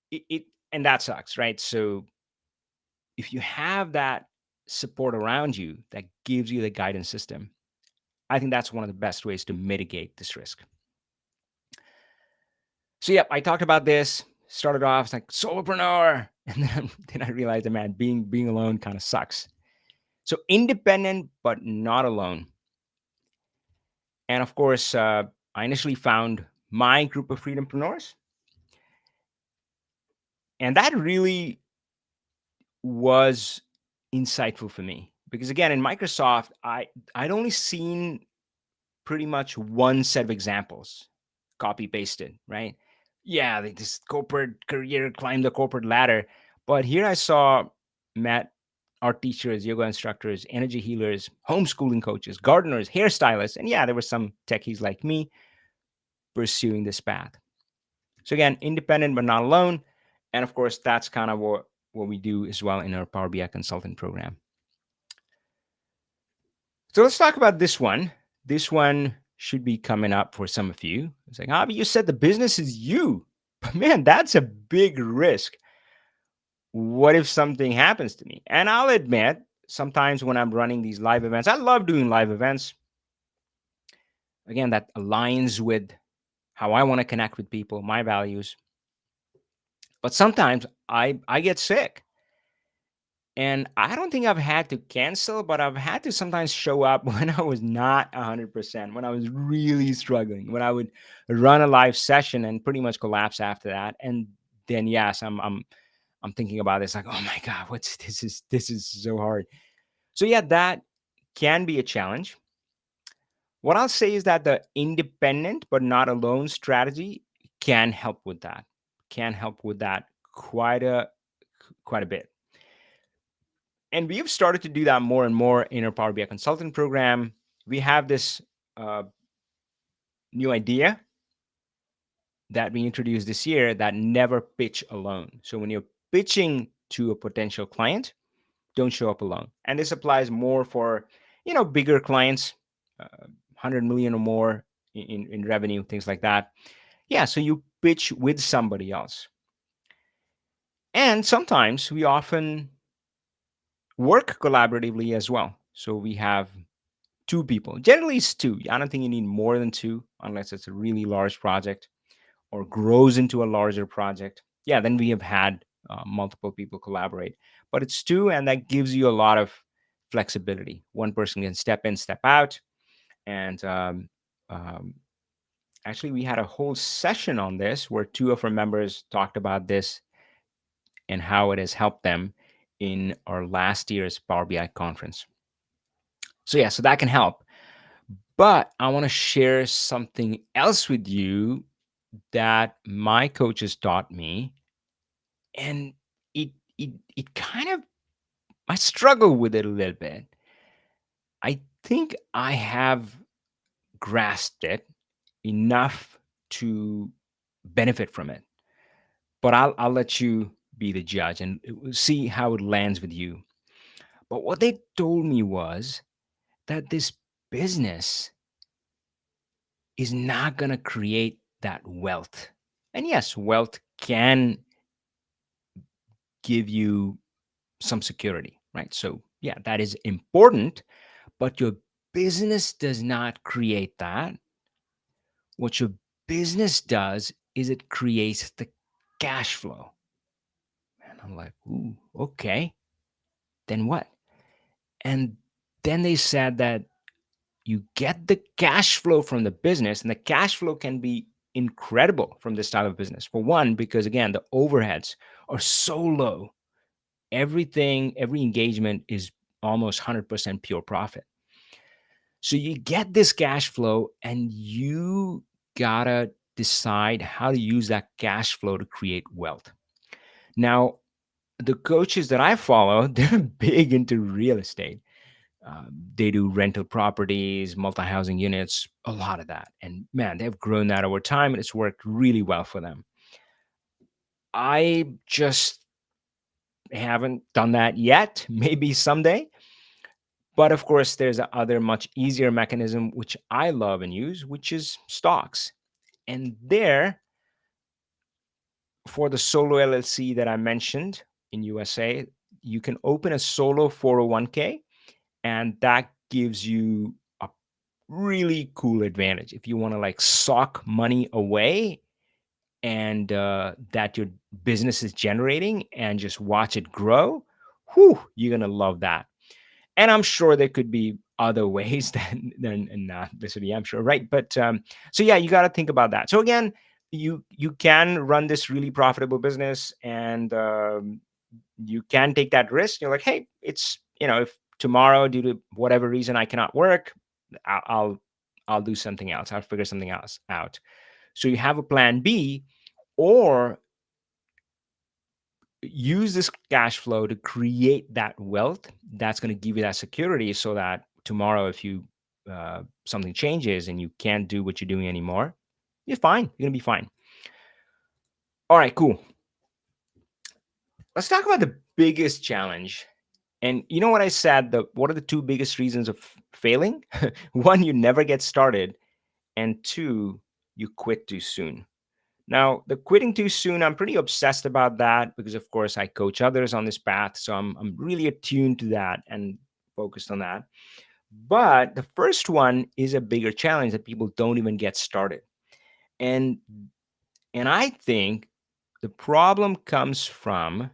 it and that sucks, right? So if you have that support around you that gives you the guidance system, I think that's one of the best ways to mitigate this risk. So yeah, I talked about this. Started off as like solopreneur, and then I realized that man, being alone kind of sucks. So independent, but not alone. And of course, I initially found my group of freedompreneurs, and that really was insightful for me because again, in Microsoft, I'd only seen pretty much one set of examples, copy pasted, right? Yeah, this corporate career, climb the corporate ladder. But here I saw Matt art teachers, yoga instructors, energy healers, homeschooling coaches, gardeners, hairstylists, and yeah, there were some techies like me pursuing this path. So again, independent but not alone. And of course, that's kind of what we do as well in our Power BI consultant program. So let's talk about this one. This one should be coming up for some of you. It's like, but you said the business is you. But man, that's a big risk. What if something happens to me? And I'll admit, sometimes when I'm running these live events, I love doing live events. Again, that aligns with how I want to connect with people, my values. But sometimes I get sick. And I don't think I've had to cancel, but I've had to sometimes show up when I was not 100%, when I was really struggling, when I would run a live session and pretty much collapse after that. And then yes, I'm thinking about this like, oh my God, what's this is so hard. So yeah, that can be a challenge. What I'll say is that the independent but not alone strategy can help with that. Can help with that quite a bit. And we've started to do that more and more in our Power BI consultant program. We have this uh, new idea that we introduced this year that never pitch alone. So when you're pitching to a potential client, don't show up alone. And this applies more for, bigger clients, 100 million or more in revenue, things like that. Yeah, so you pitch with somebody else. And sometimes we often work collaboratively as well. So we have two people. Generally, it's two. I don't think you need more than two unless it's a really large project or grows into a larger project. Yeah, then we have had multiple people collaborate. But it's two, and that gives you a lot of flexibility. One person can step in, step out. And um, actually, we had a whole session on this where two of our members talked about this and how it has helped them in our last year's Power BI conference. So, yeah, so that can help. But I want to share something else with you that my coaches taught me. And it kind of, I struggle with it a little bit. I think I have grasped it enough to benefit from it. But I'll let you be the judge and see how it lands with you. But what they told me was that this business is not going to create that wealth. And yes, wealth can give you some security, right? So, yeah, that is important, but your business does not create that. What your business does is it creates the cash flow. And I'm like, ooh, okay, then what? And then they said that you get the cash flow from the business, and the cash flow can be incredible from this type of business. For one, because again, the overheads are so low. Every engagement is almost 100% pure profit. So you get this cash flow, and you gotta decide how to use that cash flow to create wealth. Now, the coaches that I follow, they're big into real estate. They do rental properties, multi-housing units, a lot of that. And man, they've grown that over time, and it's worked really well for them. I just haven't done that yet. Maybe someday. But of course, there's a other much easier mechanism which I love and use, which is stocks. And there, for the solo LLC that I mentioned in USA, you can open a solo 401k, and that gives you a really cool advantage. If you want to like sock money away and that your business is generating and just watch it grow, whew, you're going to love that. And I'm sure there could be other ways than not this would be, I'm sure, right? But so yeah, you got to think about that. So again, you can run this really profitable business, and you can take that risk. You're like, hey, it's if tomorrow due to whatever reason I cannot work, I'll I'll, I'll do something else. I'll figure something else out. So you have a plan B, or use this cash flow to create that wealth that's going to give you that security, so that tomorrow, if you something changes and you can't do what you're doing anymore, you're fine. You're going to be fine. All right, cool. Let's talk about the biggest challenge. And you know what I said? What are the two biggest reasons of failing? One, you never get started, and two, you quit too soon. Now, the quitting too soon, I'm pretty obsessed about that because, of course, I coach others on this path. So I'm really attuned to that and focused on that. But the first one is a bigger challenge that people don't even get started. And and I think the problem comes from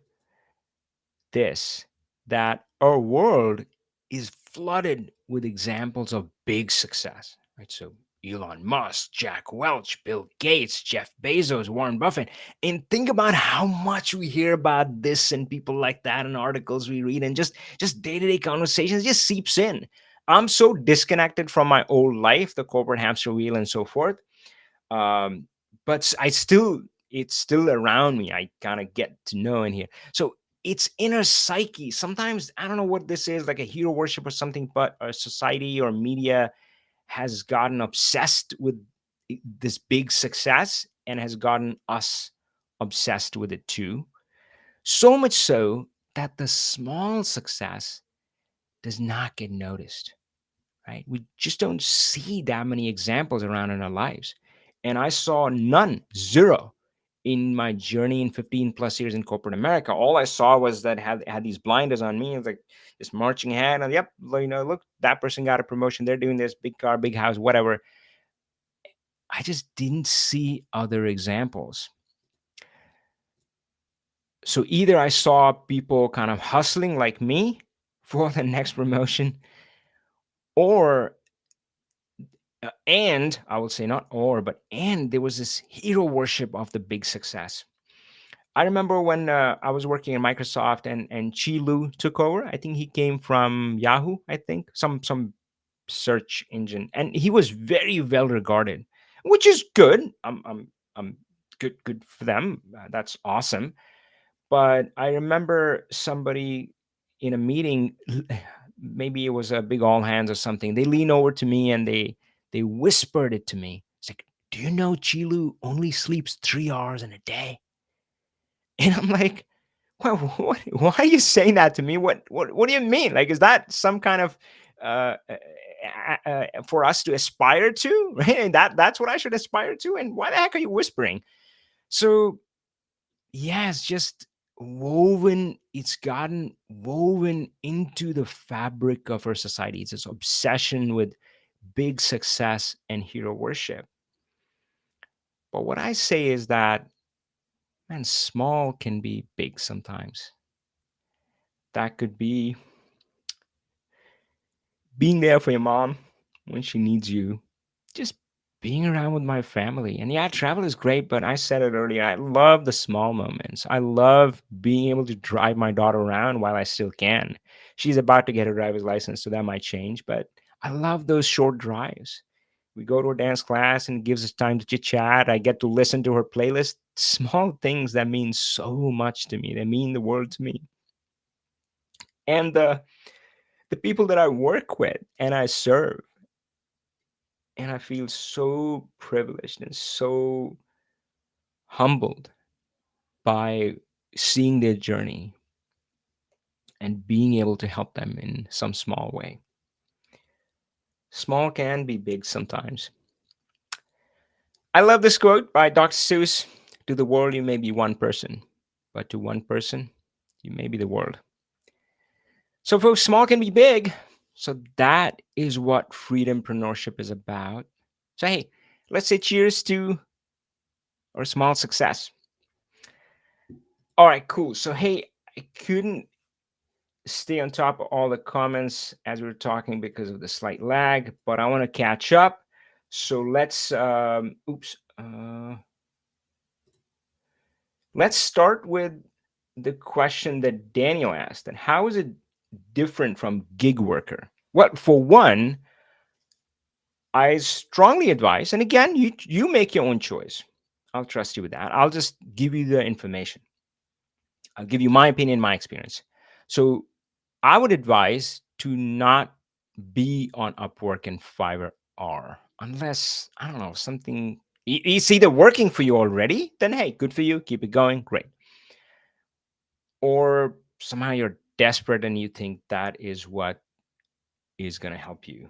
this, that our world is flooded with examples of big success, right? So Elon Musk, Jack Welch, Bill Gates, Jeff Bezos, Warren Buffett. And think about how much we hear about this and people like that in articles we read, and just day-to-day conversations just seeps in. I'm so disconnected from my old life, the corporate hamster wheel and so forth. um, but it's still around me. I kind of get to know in here. So it's inner psyche. Sometimes I don't know what this is, like a hero worship or something, but our society or media has gotten obsessed with this big success and has gotten us obsessed with it too. So much so that the small success does not get noticed, right? We just don't see that many examples around in our lives. And I saw none, zero, in my journey in 15 plus years in corporate America. All I saw was that had these blinders on me. It's like just marching ahead, and yep, look, that person got a promotion. They're doing this, big car, big house, whatever. I just didn't see other examples. So either I saw people kind of hustling like me for the next promotion, or and I will say not or, but and there was this hero worship of the big success. I remember when I was working in Microsoft, and Chi Lu took over. I think he came from Yahoo. I think some search engine, and he was very well regarded, which is good. I'm good for them. That's awesome. But I remember somebody in a meeting, maybe it was a big all hands or something. They lean over to me and they whispered it to me. It's like, "Do you know Chilu only sleeps 3 hours in a day?" And I'm like, "Well, why are you saying that to me? What do you mean? Like, is that some kind of for us to aspire to, right? And that's what I should aspire to. And why the heck are you whispering?" So yeah, it's just it's gotten woven into the fabric of our society. It's this obsession with big success and hero worship. But what I say is that, man, small can be big sometimes. That could be being there for your mom when she needs you, just being around with my family. And yeah, travel is great, but I said it earlier, I love the small moments. I love being able to drive my daughter around while I still can. She's about to get her driver's license, so that might change, but I love those short drives. We go to a dance class and it gives us time to chit chat. I get to listen to her playlist. Small things that mean so much to me. They mean the world to me. And the people that I work with and I serve, and I feel so privileged and so humbled by seeing their journey and being able to help them in some small way. Small can be big sometimes. I love this quote by Dr. Seuss. To the world, you may be one person, but to one person, you may be the world. So, folks, small can be big. So, that is what freedompreneurship is about. So, hey, let's say cheers to our small success. All right, cool. So, hey, I couldn't stay on top of all the comments as we were talking because of the slight lag, but I want to catch up. So let's start with the question that Daniel asked. And how is it different from gig worker? Well, for one, I strongly advise, and again, you make your own choice. I'll trust you with that. I'll just give you the information. I'll give you my opinion, my experience. So I would advise to not be on Upwork and Fiverr unless, I don't know, something it's either working for you already, then hey, good for you, keep it going, great. Or somehow you're desperate and you think that is what is going to help you,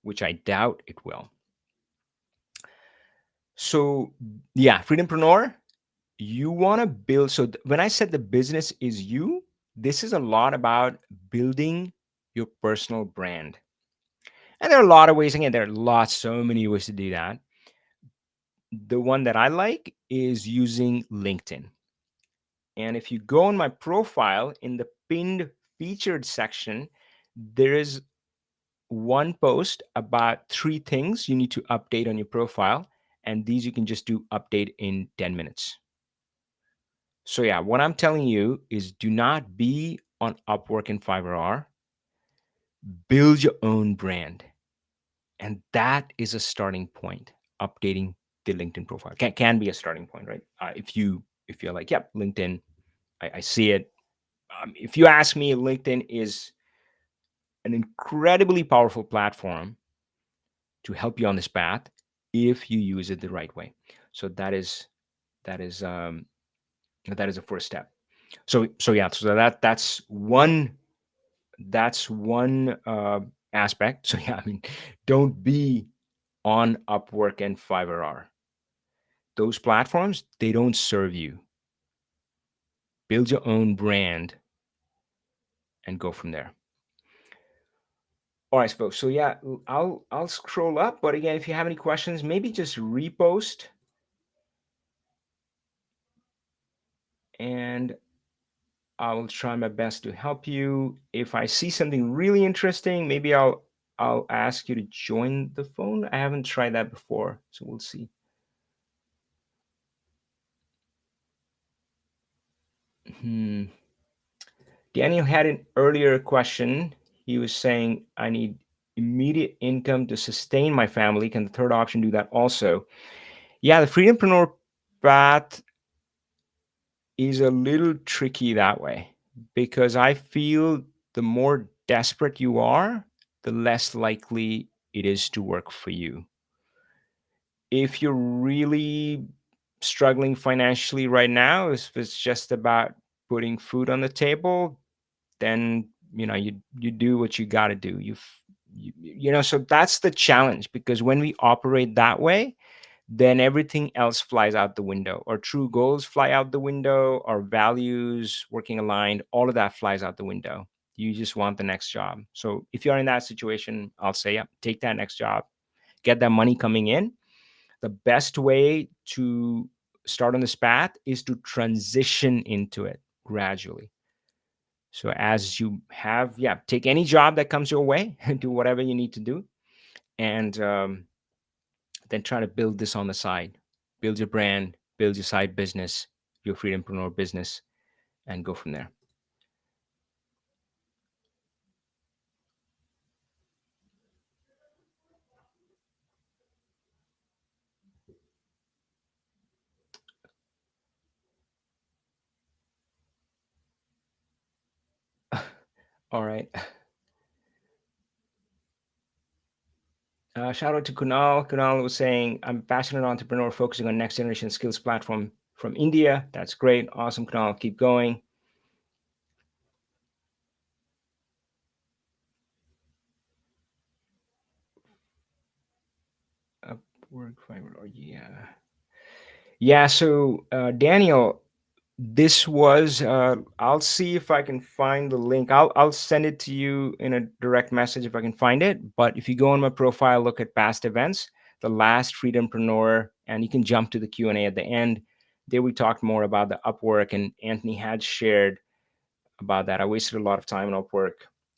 which I doubt it will. So, yeah, Freedom-Preneur, you want to build. So, when I said the business is you, this is a lot about building your personal brand. And there are a lot of ways. Again, there are so many ways to do that. The one that I like is using LinkedIn. And if you go on my profile in the pinned featured section, there is one post about 3 things you need to update on your profile. And these you can just do update in 10 minutes. So, yeah, what I'm telling you is do not be on Upwork and Fiverr. Build your own brand. And that is a starting point. Updating the LinkedIn profile can be a starting point, right? If you're like, yep, LinkedIn, I see it. If you ask me, LinkedIn is an incredibly powerful platform to help you on this path if you use it the right way. So that is that is a first step. So yeah, so that's one aspect. So yeah, I mean, don't be on Upwork and Fiverr. Those platforms, they don't serve you. Build your own brand and go from there. All right, folks. So yeah, I'll scroll up, but again, if you have any questions, maybe just repost, and I will try my best to help you. If I see something really interesting, maybe I'll ask you to join the phone. I haven't tried that before, so we'll see. Hmm. Daniel had an earlier question. He was saying, I need immediate income to sustain my family. Can the third option do that also? Yeah, the Freedom-Preneur path is a little tricky that way because I feel the more desperate you are, the less likely it is to work for you. If you're really struggling financially right now, if it's just about putting food on the table, then you do what you got to do. So that's the challenge, because when we operate that way, then everything else flies out the window. Our true goals fly out the window, our values, working aligned, all of that flies out the window. You just want the next job. So if you're in that situation, I'll say, yeah, take that next job, get that money coming in. The best way to start on this path is to transition into it gradually. So as you have, yeah, take any job that comes your way and do whatever you need to do. And then try to build this on the side. Build your brand, build your side business, your Freedom-Preneur business, and go from there. All right. Shout out to Kunal. Kunal was saying, I'm a passionate entrepreneur focusing on next generation skills platform from India. That's great. Awesome, Kunal. Keep going. Upwork, Fiverr, yeah. Yeah, so Daniel, this was I'll see if I can find the link. I'll send it to you in a direct message if I can find it. But if you go on my profile, look at past events, the last Freedom-Preneur, and you can jump to the Q&A at the end. There we talked more about the Upwork, and Anthony had shared about that. I wasted a lot of time on Upwork,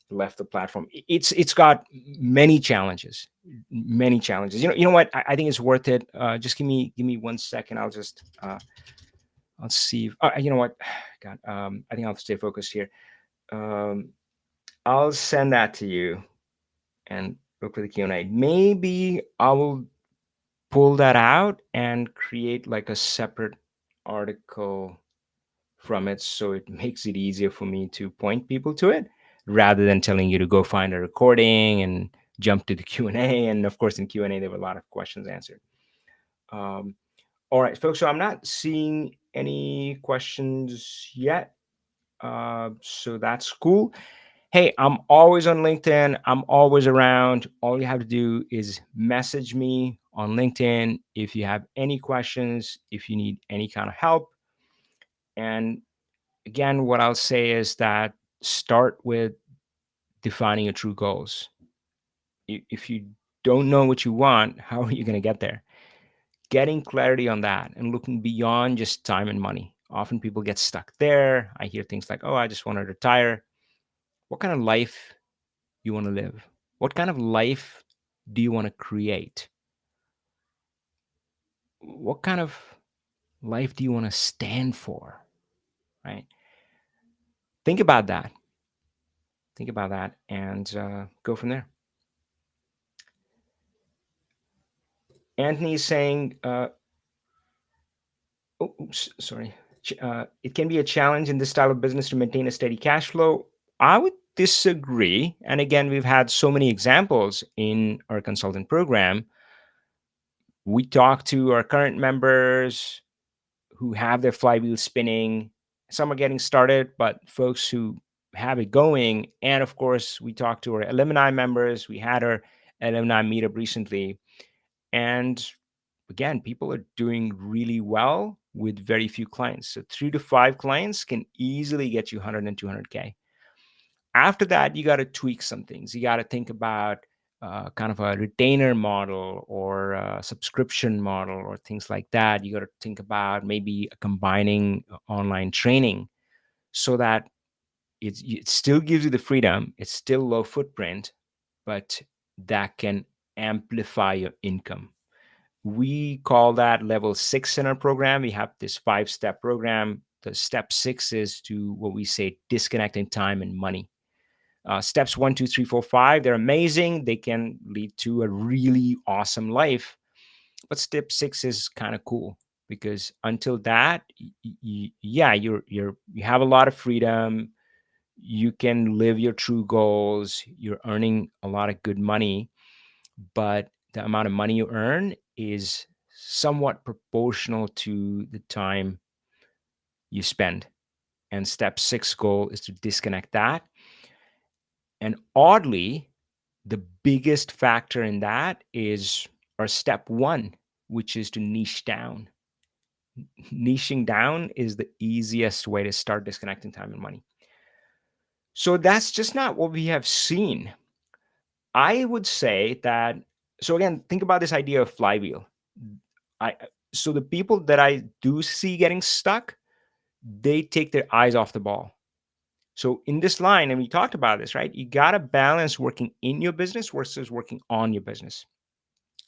left the platform. It's got many challenges, many challenges. You know what? I think it's worth it. Just give me 1 second. I'll just let's see. You know what? God, I think I'll stay focused here. Um, I'll send that to you and look for the Q&A. Maybe I will pull that out and create like a separate article from it, so it makes it easier for me to point people to it rather than telling you to go find a recording and jump to the Q&A. And of course, in Q&A, there were a lot of questions answered. Um, all right, folks, so I'm not seeing any questions yet. So that's cool. Hey, I'm always on LinkedIn. I'm always around. All you have to do is message me on LinkedIn if you have any questions, if you need any kind of help. And again, what I'll say is that start with defining your true goals. If you don't know what you want, how are you going to get there? Getting clarity on that and looking beyond just time and money. Often people get stuck there. I hear things like, oh, I just want to retire. What kind of life you want to live? What kind of life do you want to create? What kind of life do you want to stand for? Right? Think about that. Think about that and go from there. Anthony is saying, oh, oops, sorry. It can be a challenge in this style of business to maintain a steady cash flow. I would disagree. And again, we've had so many examples in our consultant program. We talk to our current members who have their flywheel spinning. Some are getting started, but folks who have it going. And of course, we talk to our alumni members. We had our alumni meetup recently. And again, people are doing really well with very few clients. So 3 to 5 clients can easily get you 100 and 200K. After that, you got to tweak some things. You got to think about kind of a retainer model or a subscription model or things like that. You got to think about maybe combining online training so that it still gives you the freedom. It's still low footprint, but that can amplify your income. We call that level 6 in our program. We have this 5-step program. The step 6 is to what we say disconnecting time and money. Steps 1, 2, 3, 4, 5, they're amazing. They can lead to a really awesome life. But step 6 is kind of cool because until that, yeah, you have a lot of freedom. You can live your true goals. You're earning a lot of good money, but the amount of money you earn is somewhat proportional to the time you spend. And step 6 goal is to disconnect that. And oddly, the biggest factor in that is our step 1, which is to niche down. Niching down is the easiest way to start disconnecting time and money. So that's just not what we have seen. I would say that, so again, think about this idea of flywheel. I so the people that I do see getting stuck, they take their eyes off the ball. So in this line, and we talked about this, right? You got to balance working in your business versus working on your business.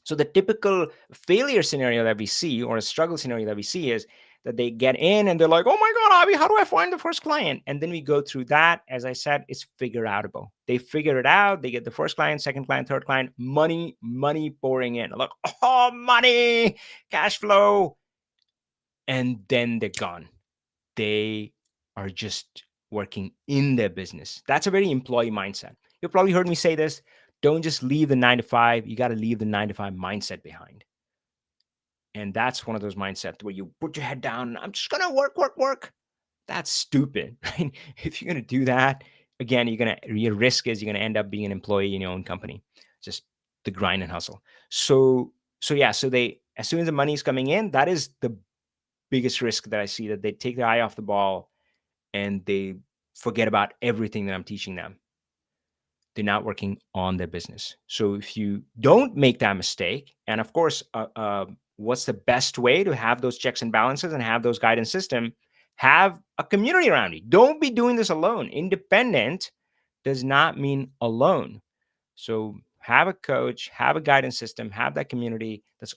So the typical failure scenario that we see, or a struggle scenario that we see, is that they get in and they're like, "Oh my God, Avi, how do I find the first client?" And then we go through that. As I said, it's figure outable. They figure it out. They get the first client, second client, third client. Money pouring in. Like, oh, money, cash flow, and then they're gone. They are just working in their business. That's a very employee mindset. You've probably heard me say this. Don't just leave the 9 to 5. You got to leave the 9 to 5 mindset behind. And that's one of those mindsets where you put your head down and I'm just going to work. That's stupid, right? If you're going to do that, again, your risk is you're going to end up being an employee in your own company. Just the grind and hustle. So they, as soon as the money is coming in, that is the biggest risk that I see, that they take their eye off the ball and they forget about everything that I'm teaching them. They're not working on their business. So if you don't make that mistake, and of course, what's the best way to have those checks and balances and have those guidance system? Have a community around you. Don't be doing this alone. Independent does not mean alone. So have a coach, have a guidance system, have that community that's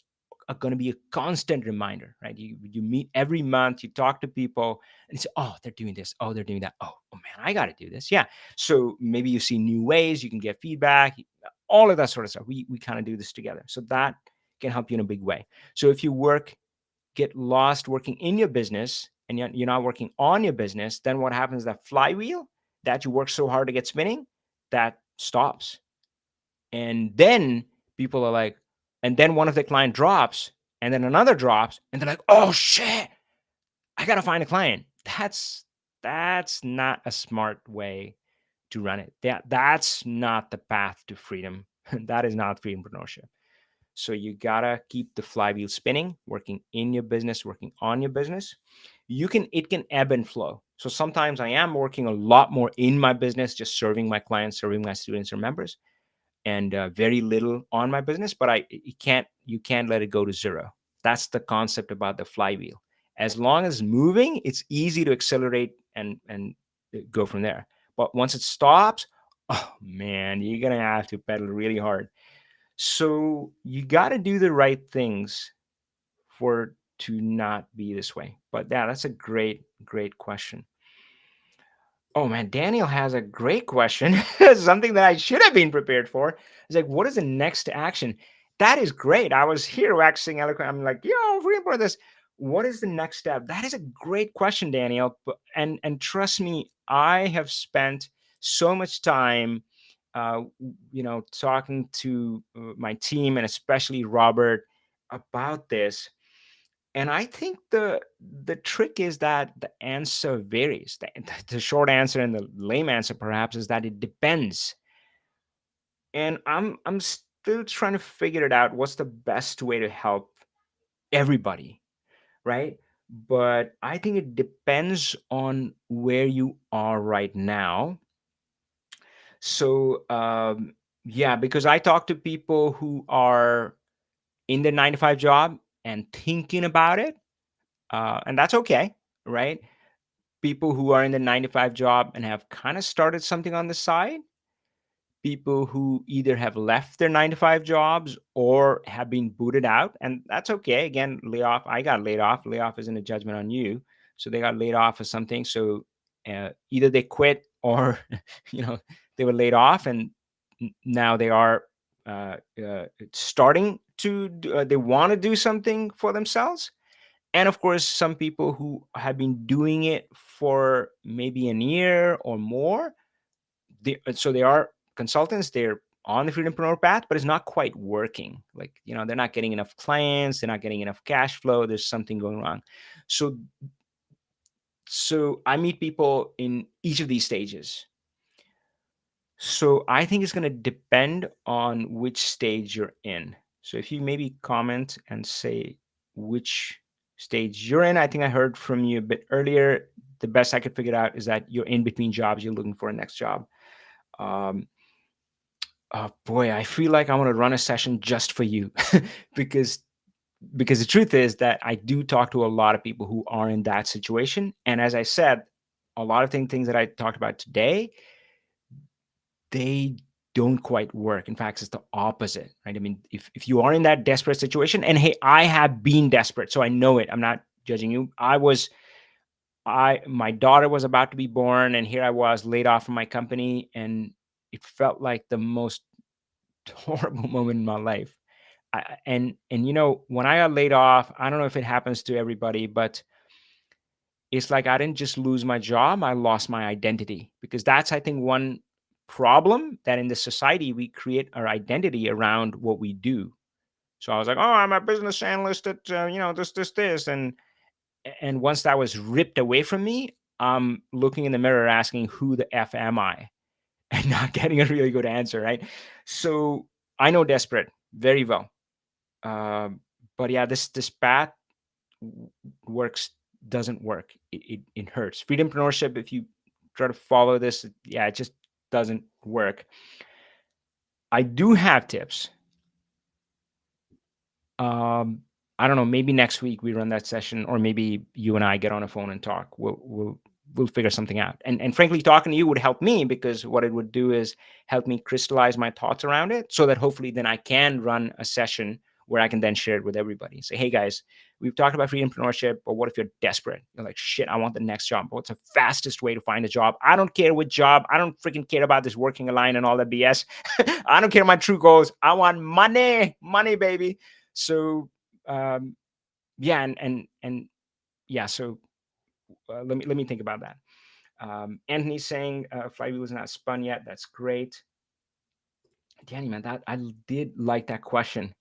going to be a constant reminder, right? You meet every month, you talk to people, and you say, "Oh, they're doing this. Oh, they're doing that. Oh man, I got to do this." Yeah. So maybe you see new ways you can get feedback, all of that sort of stuff. We kind of do this together, so that can help you in a big way. So if you get lost working in your business, and you're not working on your business, then what happens? That flywheel that you work so hard to get spinning, that stops. And then people are like, and then one of the client drops, and then another drops, and they're like, oh shit, I gotta find a client. That's not a smart way to run it. That's not the path to freedom. That is not freedompreneurship. So you gotta keep the flywheel spinning, working in your business, working on your business. It can ebb and flow. So sometimes I am working a lot more in my business, just serving my clients, serving my students or members, and very little on my business. But you can't let it go to zero. That's the concept about the flywheel. As long as moving, it's easy to accelerate and go from there. But once it stops, oh man, you're gonna have to pedal really hard. So you got to do the right things for it to not be this way. But yeah, that's a great question. Oh man, Daniel has a great question. Something that I should have been prepared for. It's like, what is the next action? That is great. I was here waxing eloquent. I'm like, yo, remember this. What is the next step? That is a great question, Daniel. And trust me, I have spent so much time, talking to my team and especially Robert about this. And I think the trick is that the answer varies. The short answer and the lame answer, perhaps, is that it depends. And I'm still trying to figure it out. What's the best way to help everybody, right? But I think it depends on where you are right now. So yeah, because I talk to people who are in their 9 to 5 job and thinking about it, and that's okay, right? People who are in the 9 to 5 job and have kind of started something on the side, people who either have left their 9 to 5 jobs or have been booted out. And that's okay. Again, layoff, I got laid off. Layoff isn't a judgment on you. So they got laid off or something. So either they quit or, they were laid off and now they are starting to, they want to do something for themselves. And of course, some people who have been doing it for maybe a year or more. So they are consultants. They're on the freedompreneur path, but it's not quite working. Like, they're not getting enough clients. They're not getting enough cash flow. There's something going wrong. So I meet people in each of these stages. So I think it's going to depend on which stage you're in. So if you maybe comment and say which stage you're in, I think I heard from you a bit earlier. The best I could figure out is that you're in between jobs. You're looking for a next job. Um, oh boy, I feel like I want to run a session just for you because the truth is that I do talk to a lot of people who are in that situation. And as I said, a lot of things that I talked about today, they don't quite work. In fact, it's the opposite, right? I mean, if you are in that desperate situation, and hey, I have been desperate, so I know it. I'm not judging you. My daughter was about to be born, and here I was laid off from my company, and it felt like the most horrible moment in my life. When I got laid off, I don't know if it happens to everybody, but it's like I didn't just lose my job, I lost my identity. Because that's, I think, one problem that in the society we create our identity around what we do. So I was like, oh, I'm a business analyst at this, and once that was ripped away from me, I'm looking in the mirror asking, who the f am I? And not getting a really good answer, right? So I know desperate very well. But yeah, this path works doesn't work. It hurts. Freedompreneurship, if you try to follow this, yeah, it just doesn't work. I do have tips. I don't know. Maybe next week we run that session, or maybe you and I get on a phone and talk. We'll figure something out. And frankly, talking to you would help me, because what it would do is help me crystallize my thoughts around it, so that hopefully then I can run a session where I can then share it with everybody. Say, hey guys, we've talked about freedompreneurship, but what if you're desperate? You're like, shit, I want the next job. What's the fastest way to find a job? I don't care what job. I don't freaking care about this working line and all that BS. I don't care my true goals. I want money, baby. So yeah, and yeah, so let me think about that. Anthony's saying flywheel is not spun yet. That's great. Danny, man, that I did like that question.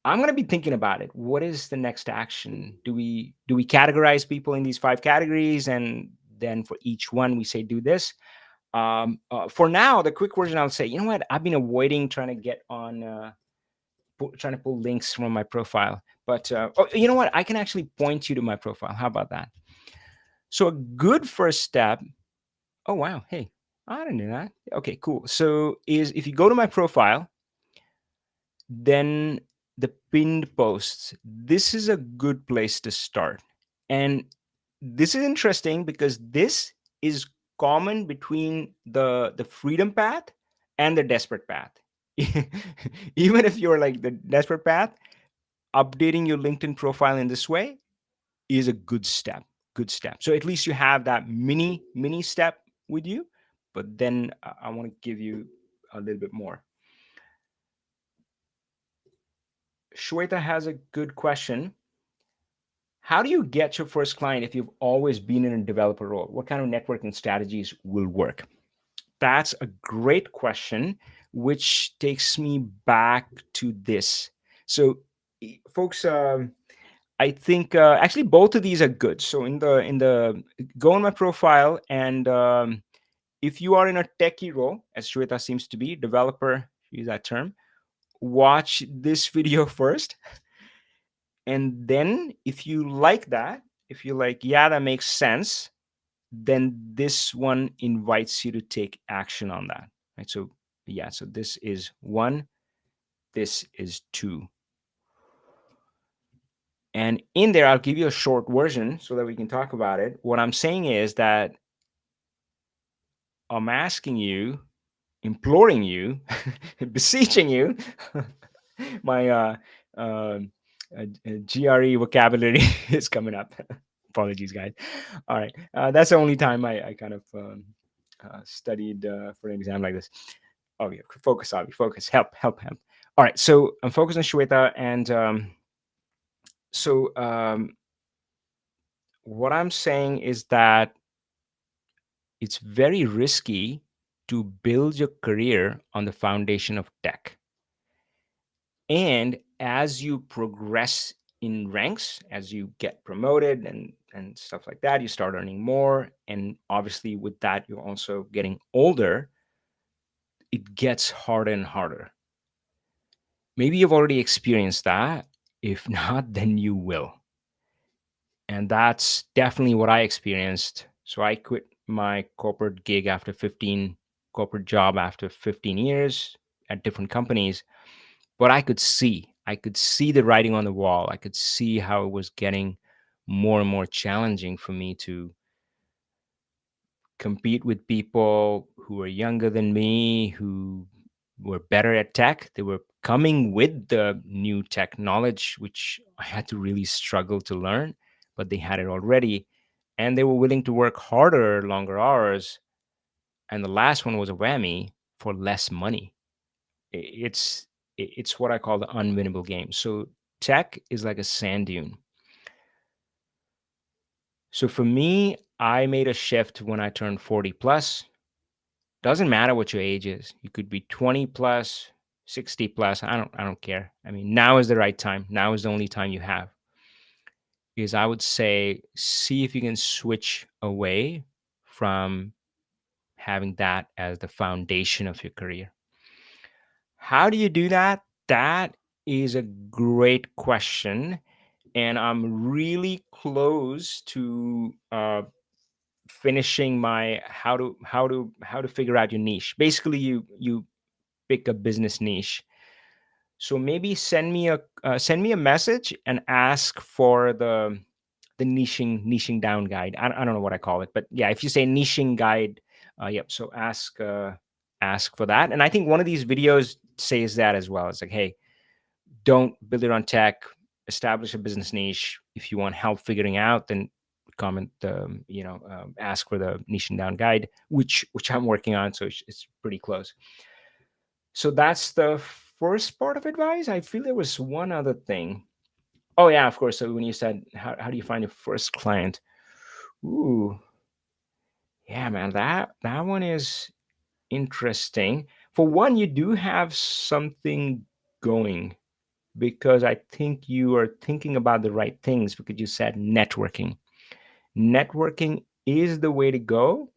I'm gonna be thinking about it. What is the next action? Do we categorize people in these five categories, and then for each one we say do this? For now, the quick version I'll say, you know what? I've been avoiding trying to get on, trying to pull links from my profile. But oh, you know what? I can actually point you to my profile. How about that? So a good first step. Oh wow, hey, I didn't know that. Okay, cool. So is if you go to my profile, then the pinned posts. This is a good place to start. And this is interesting because this is common between the freedom path and the desperate path. Even if you're like the desperate path, updating your LinkedIn profile in this way is a good step. Good step. So at least you have that mini step with you. But then I want to give you a little bit more. Shweta has a good question. How do you get your first client if you've always been in a developer role? What kind of networking strategies will work? That's a great question, which takes me back to this. So, folks, I think actually both of these are good. So, in the go on my profile, and if you are in a techie role, as Shweta seems to be, developer, use that term, watch this video first. And then if you like that, if you're like, yeah, that makes sense, then this one invites you to take action on that. Right. So yeah, so this is one, this is two. And in there, I'll give you a short version so that we can talk about it. What I'm saying is that I'm asking you, imploring you, beseeching you, my GRE vocabulary is coming up. Apologies, guys. All right. That's the only time I kind of studied for an exam like this. Okay, focus, Avi, focus. Help. All right. So I'm focused on Shweta. And so what I'm saying is that it's very risky to build your career on the foundation of tech. And as you progress in ranks, as you get promoted and stuff like that, you start earning more. And obviously, with that, you're also getting older. It gets harder and harder. Maybe you've already experienced that. If not, then you will. And that's definitely what I experienced. So I quit my corporate gig after 15, corporate job after 15 years at different companies. But I could see the writing on the wall. I could see how it was getting more and more challenging for me to compete with people who were younger than me, who were better at tech. They were coming with the new tech knowledge, which I had to really struggle to learn, but they had it already. And they were willing to work harder, longer hours. And the last one was a whammy for less money. It's what I call the unwinnable game. So tech is like a sand dune. So for me, I made a shift when I turned 40 plus. Doesn't matter what your age is. You could be 20 plus, 60 plus. I don't care. I mean, now is the right time. Now is the only time you have. Is I would say see if you can switch away from having that as the foundation of your career. How do you do that? That is a great question. And I'm really close to finishing my how to figure out your niche. Basically, you pick a business niche. So maybe send me a message and ask for the niching down guide. I don't know what I call it, but yeah, if you say niching guide, yep. So ask for that. And I think one of these videos says that as well. It's like, hey, don't build it on tech. Establish a business niche. If you want help figuring out, then comment. Ask for the niching down guide, which I'm working on. So it's pretty close. So that's the first part of advice. I feel there was one other thing. Oh yeah, of course. So when you said how do you find your first client? Ooh, yeah, man, that one is interesting. For one, you do have something going because I think you are thinking about the right things because you said networking. Networking is the way to go.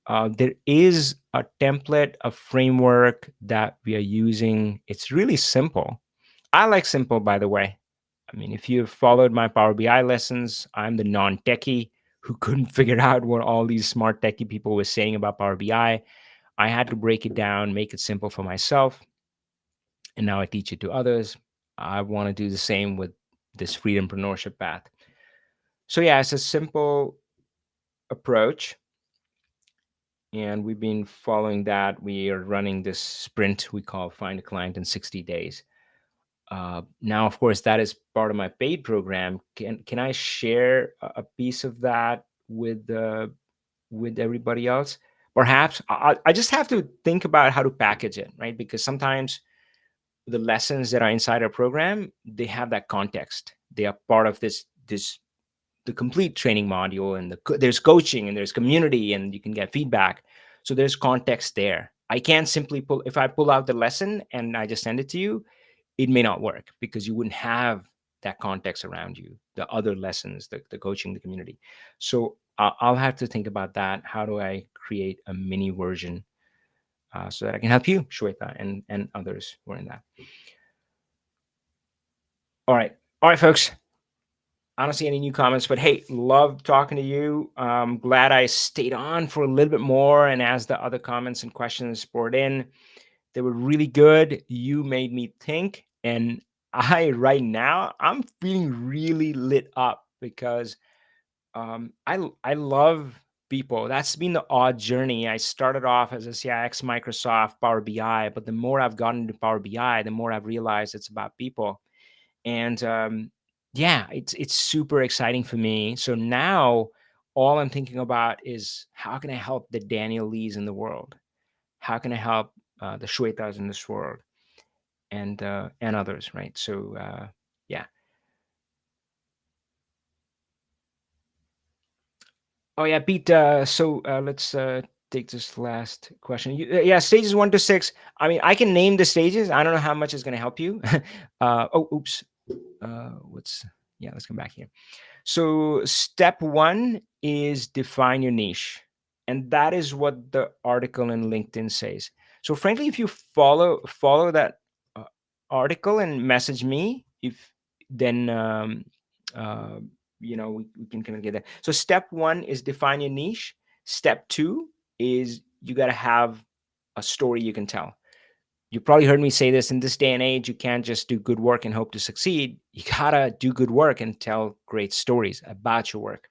There is a template, a framework that we are using. It's really simple. I like simple, by the way. I mean, if you've followed my Power BI lessons, I'm the non techie who couldn't figure out what all these smart techie people were saying about Power BI. I had to break it down, make it simple for myself, and now I teach it to others. I want to do the same with this freedompreneurship path. So, yeah, it's a simple approach, and we've been following that. We are running this sprint we call Find a Client in 60 Days. Now, of course, that is part of my paid program. Can I share a piece of that with everybody else? Perhaps I just have to think about how to package it, right? Because sometimes the lessons that are inside our program, they have that context. They are part of this the complete training module, and there's coaching and there's community and you can get feedback. So there's context there. I can't simply pull if I pull out the lesson and I just send it to you, it may not work because you wouldn't have that context around you, the other lessons, the coaching, the community. So I'll have to think about that. How do I create a mini version so that I can help you, Shweta, and others who are in that? All right, folks. I don't see any new comments, but hey, love talking to you. Glad I stayed on for a little bit more. And as the other comments and questions poured in, they were really good. You made me think. And right now, I'm feeling really lit up because I love people. That's been the odd journey. I started off as a CIX, Microsoft, Power BI, but the more I've gotten into Power BI, the more I've realized it's about people. And yeah, it's super exciting for me. So now all I'm thinking about is how can I help the Daniel Lees in the world? How can I help the Shwetas in this world and others, right? So yeah. Oh yeah, Pete. Let's take this last question. Yeah, stages 1 to 6. I mean, I can name the stages. I don't know how much is going to help you. Oh, oops. What's Yeah? Let's come back here. So, step one is define your niche. And that is what the article in LinkedIn says. So, frankly, if you follow that uh, article and message me, if then uh, we can kind of get that. So, step one is define your niche. Step two is you got to have a story you can tell. You probably heard me say this. In this day and age, you can't just do good work and hope to succeed. You gotta do good work and tell great stories about your work.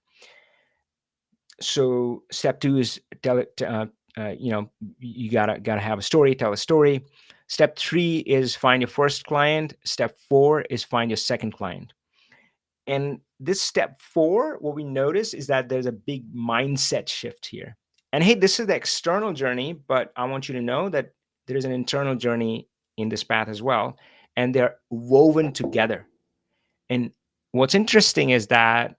So step two is tell it. You gotta have a story. Tell a story. Step three is find your first client. Step four is find your second client. And this step four, what we notice is that there's a big mindset shift here. And hey, this is the external journey, but I want you to know that there is an internal journey in this path as well. And they're woven together. And what's interesting is that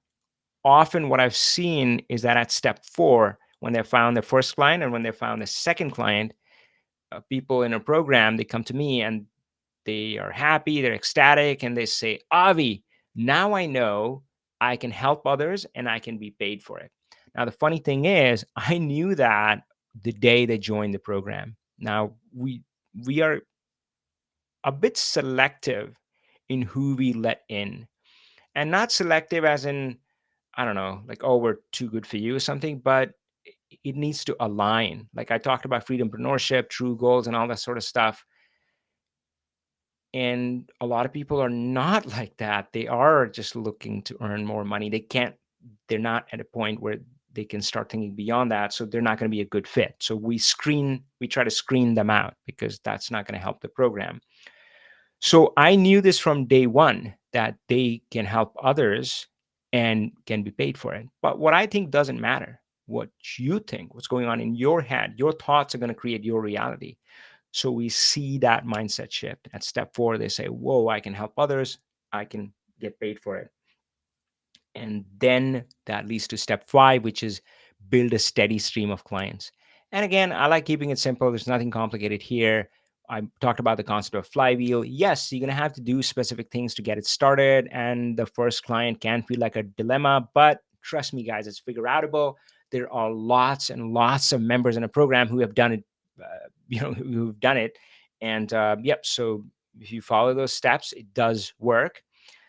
often what I've seen is that at step four, when they found their first client and when they found the second client, people in a program, they come to me and they are happy, they're ecstatic, and they say, Avi, now I know I can help others and I can be paid for it. Now, the funny thing is, I knew that the day they joined the program. Now, we are a bit selective in who we let in, and not selective as in, I don't know, like, oh, we're too good for you or something, but it needs to align. Like I talked about freedompreneurship, true goals, and all that sort of stuff. And a lot of people are not like that. They are just looking to earn more money. They're not at a point where they can start thinking beyond that. So they're not going to be a good fit. So we try to screen them out because that's not going to help the program. So I knew this from day one that they can help others and can be paid for it. But what I think doesn't matter. What you think, what's going on in your head, your thoughts are going to create your reality. So we see that mindset shift. At step four, they say, whoa, I can help others. I can get paid for it. And then that leads to step 5, which is build a steady stream of clients. And again, I like keeping it simple. There's nothing complicated here. I talked about the concept of flywheel. Yes, you're going to have to do specific things to get it started. And the first client can feel like a dilemma, but trust me, guys, it's figure outable. There are lots and lots of members in a program who have done it, who've done it. And yep, so if you follow those steps, it does work.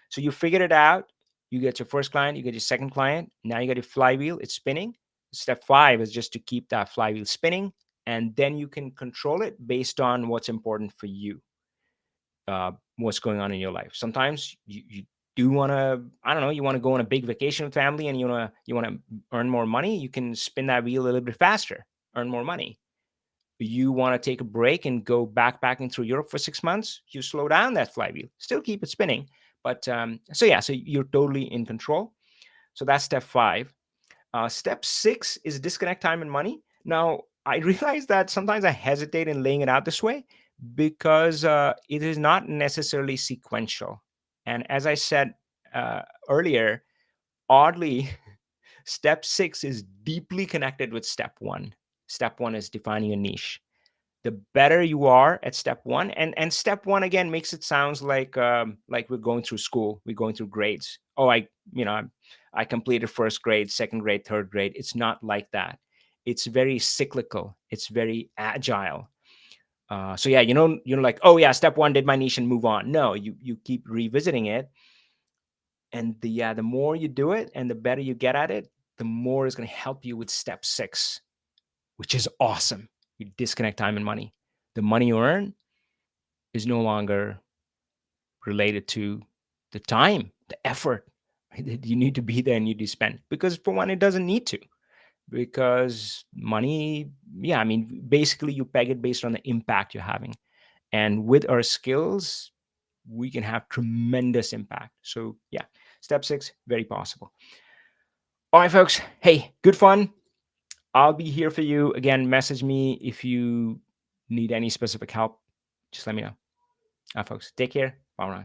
So you figured it out. You get your first client, you get your second client. Now you got your flywheel, it's spinning. Step 5 is just to keep that flywheel spinning. And then you can control it based on what's important for you, what's going on in your life. Sometimes you do want to, I don't know, you want to go on a big vacation with family and you want to earn more money. You can spin that wheel a little bit faster, earn more money. You want to take a break and go backpacking through Europe for 6 months, you slow down that flywheel, still keep it spinning. But so yeah, so you're totally in control. So that's step 5. Step 6 is disconnect time and money. Now, I realize that sometimes I hesitate in laying it out this way because it is not necessarily sequential. And as I said earlier, oddly, step 6 is deeply connected with step 1. Step 1 is defining a niche. The better you are at step 1, and step 1 again makes it sounds like we're going through school, we're going through grades. Oh, I completed first grade, second grade, third grade. It's not like that. It's very cyclical, it's very agile. So yeah, like, oh yeah, step 1 did my niche and move on. No, you keep revisiting it, and the more you do it and the better you get at it, the more it's going to help you with step 6, which is awesome. You disconnect time and money. The money you earn is no longer related to the time, the effort, right, that you need to be there and you need to spend. Because for one, it doesn't need to. Because money, yeah, I mean, basically you peg it based on the impact you're having. And with our skills, we can have tremendous impact. So yeah, step 6, very possible. All right, folks. Hey, good fun. I'll be here for you. Again, message me if you need any specific help. Just let me know. All right, folks. Take care. Bye.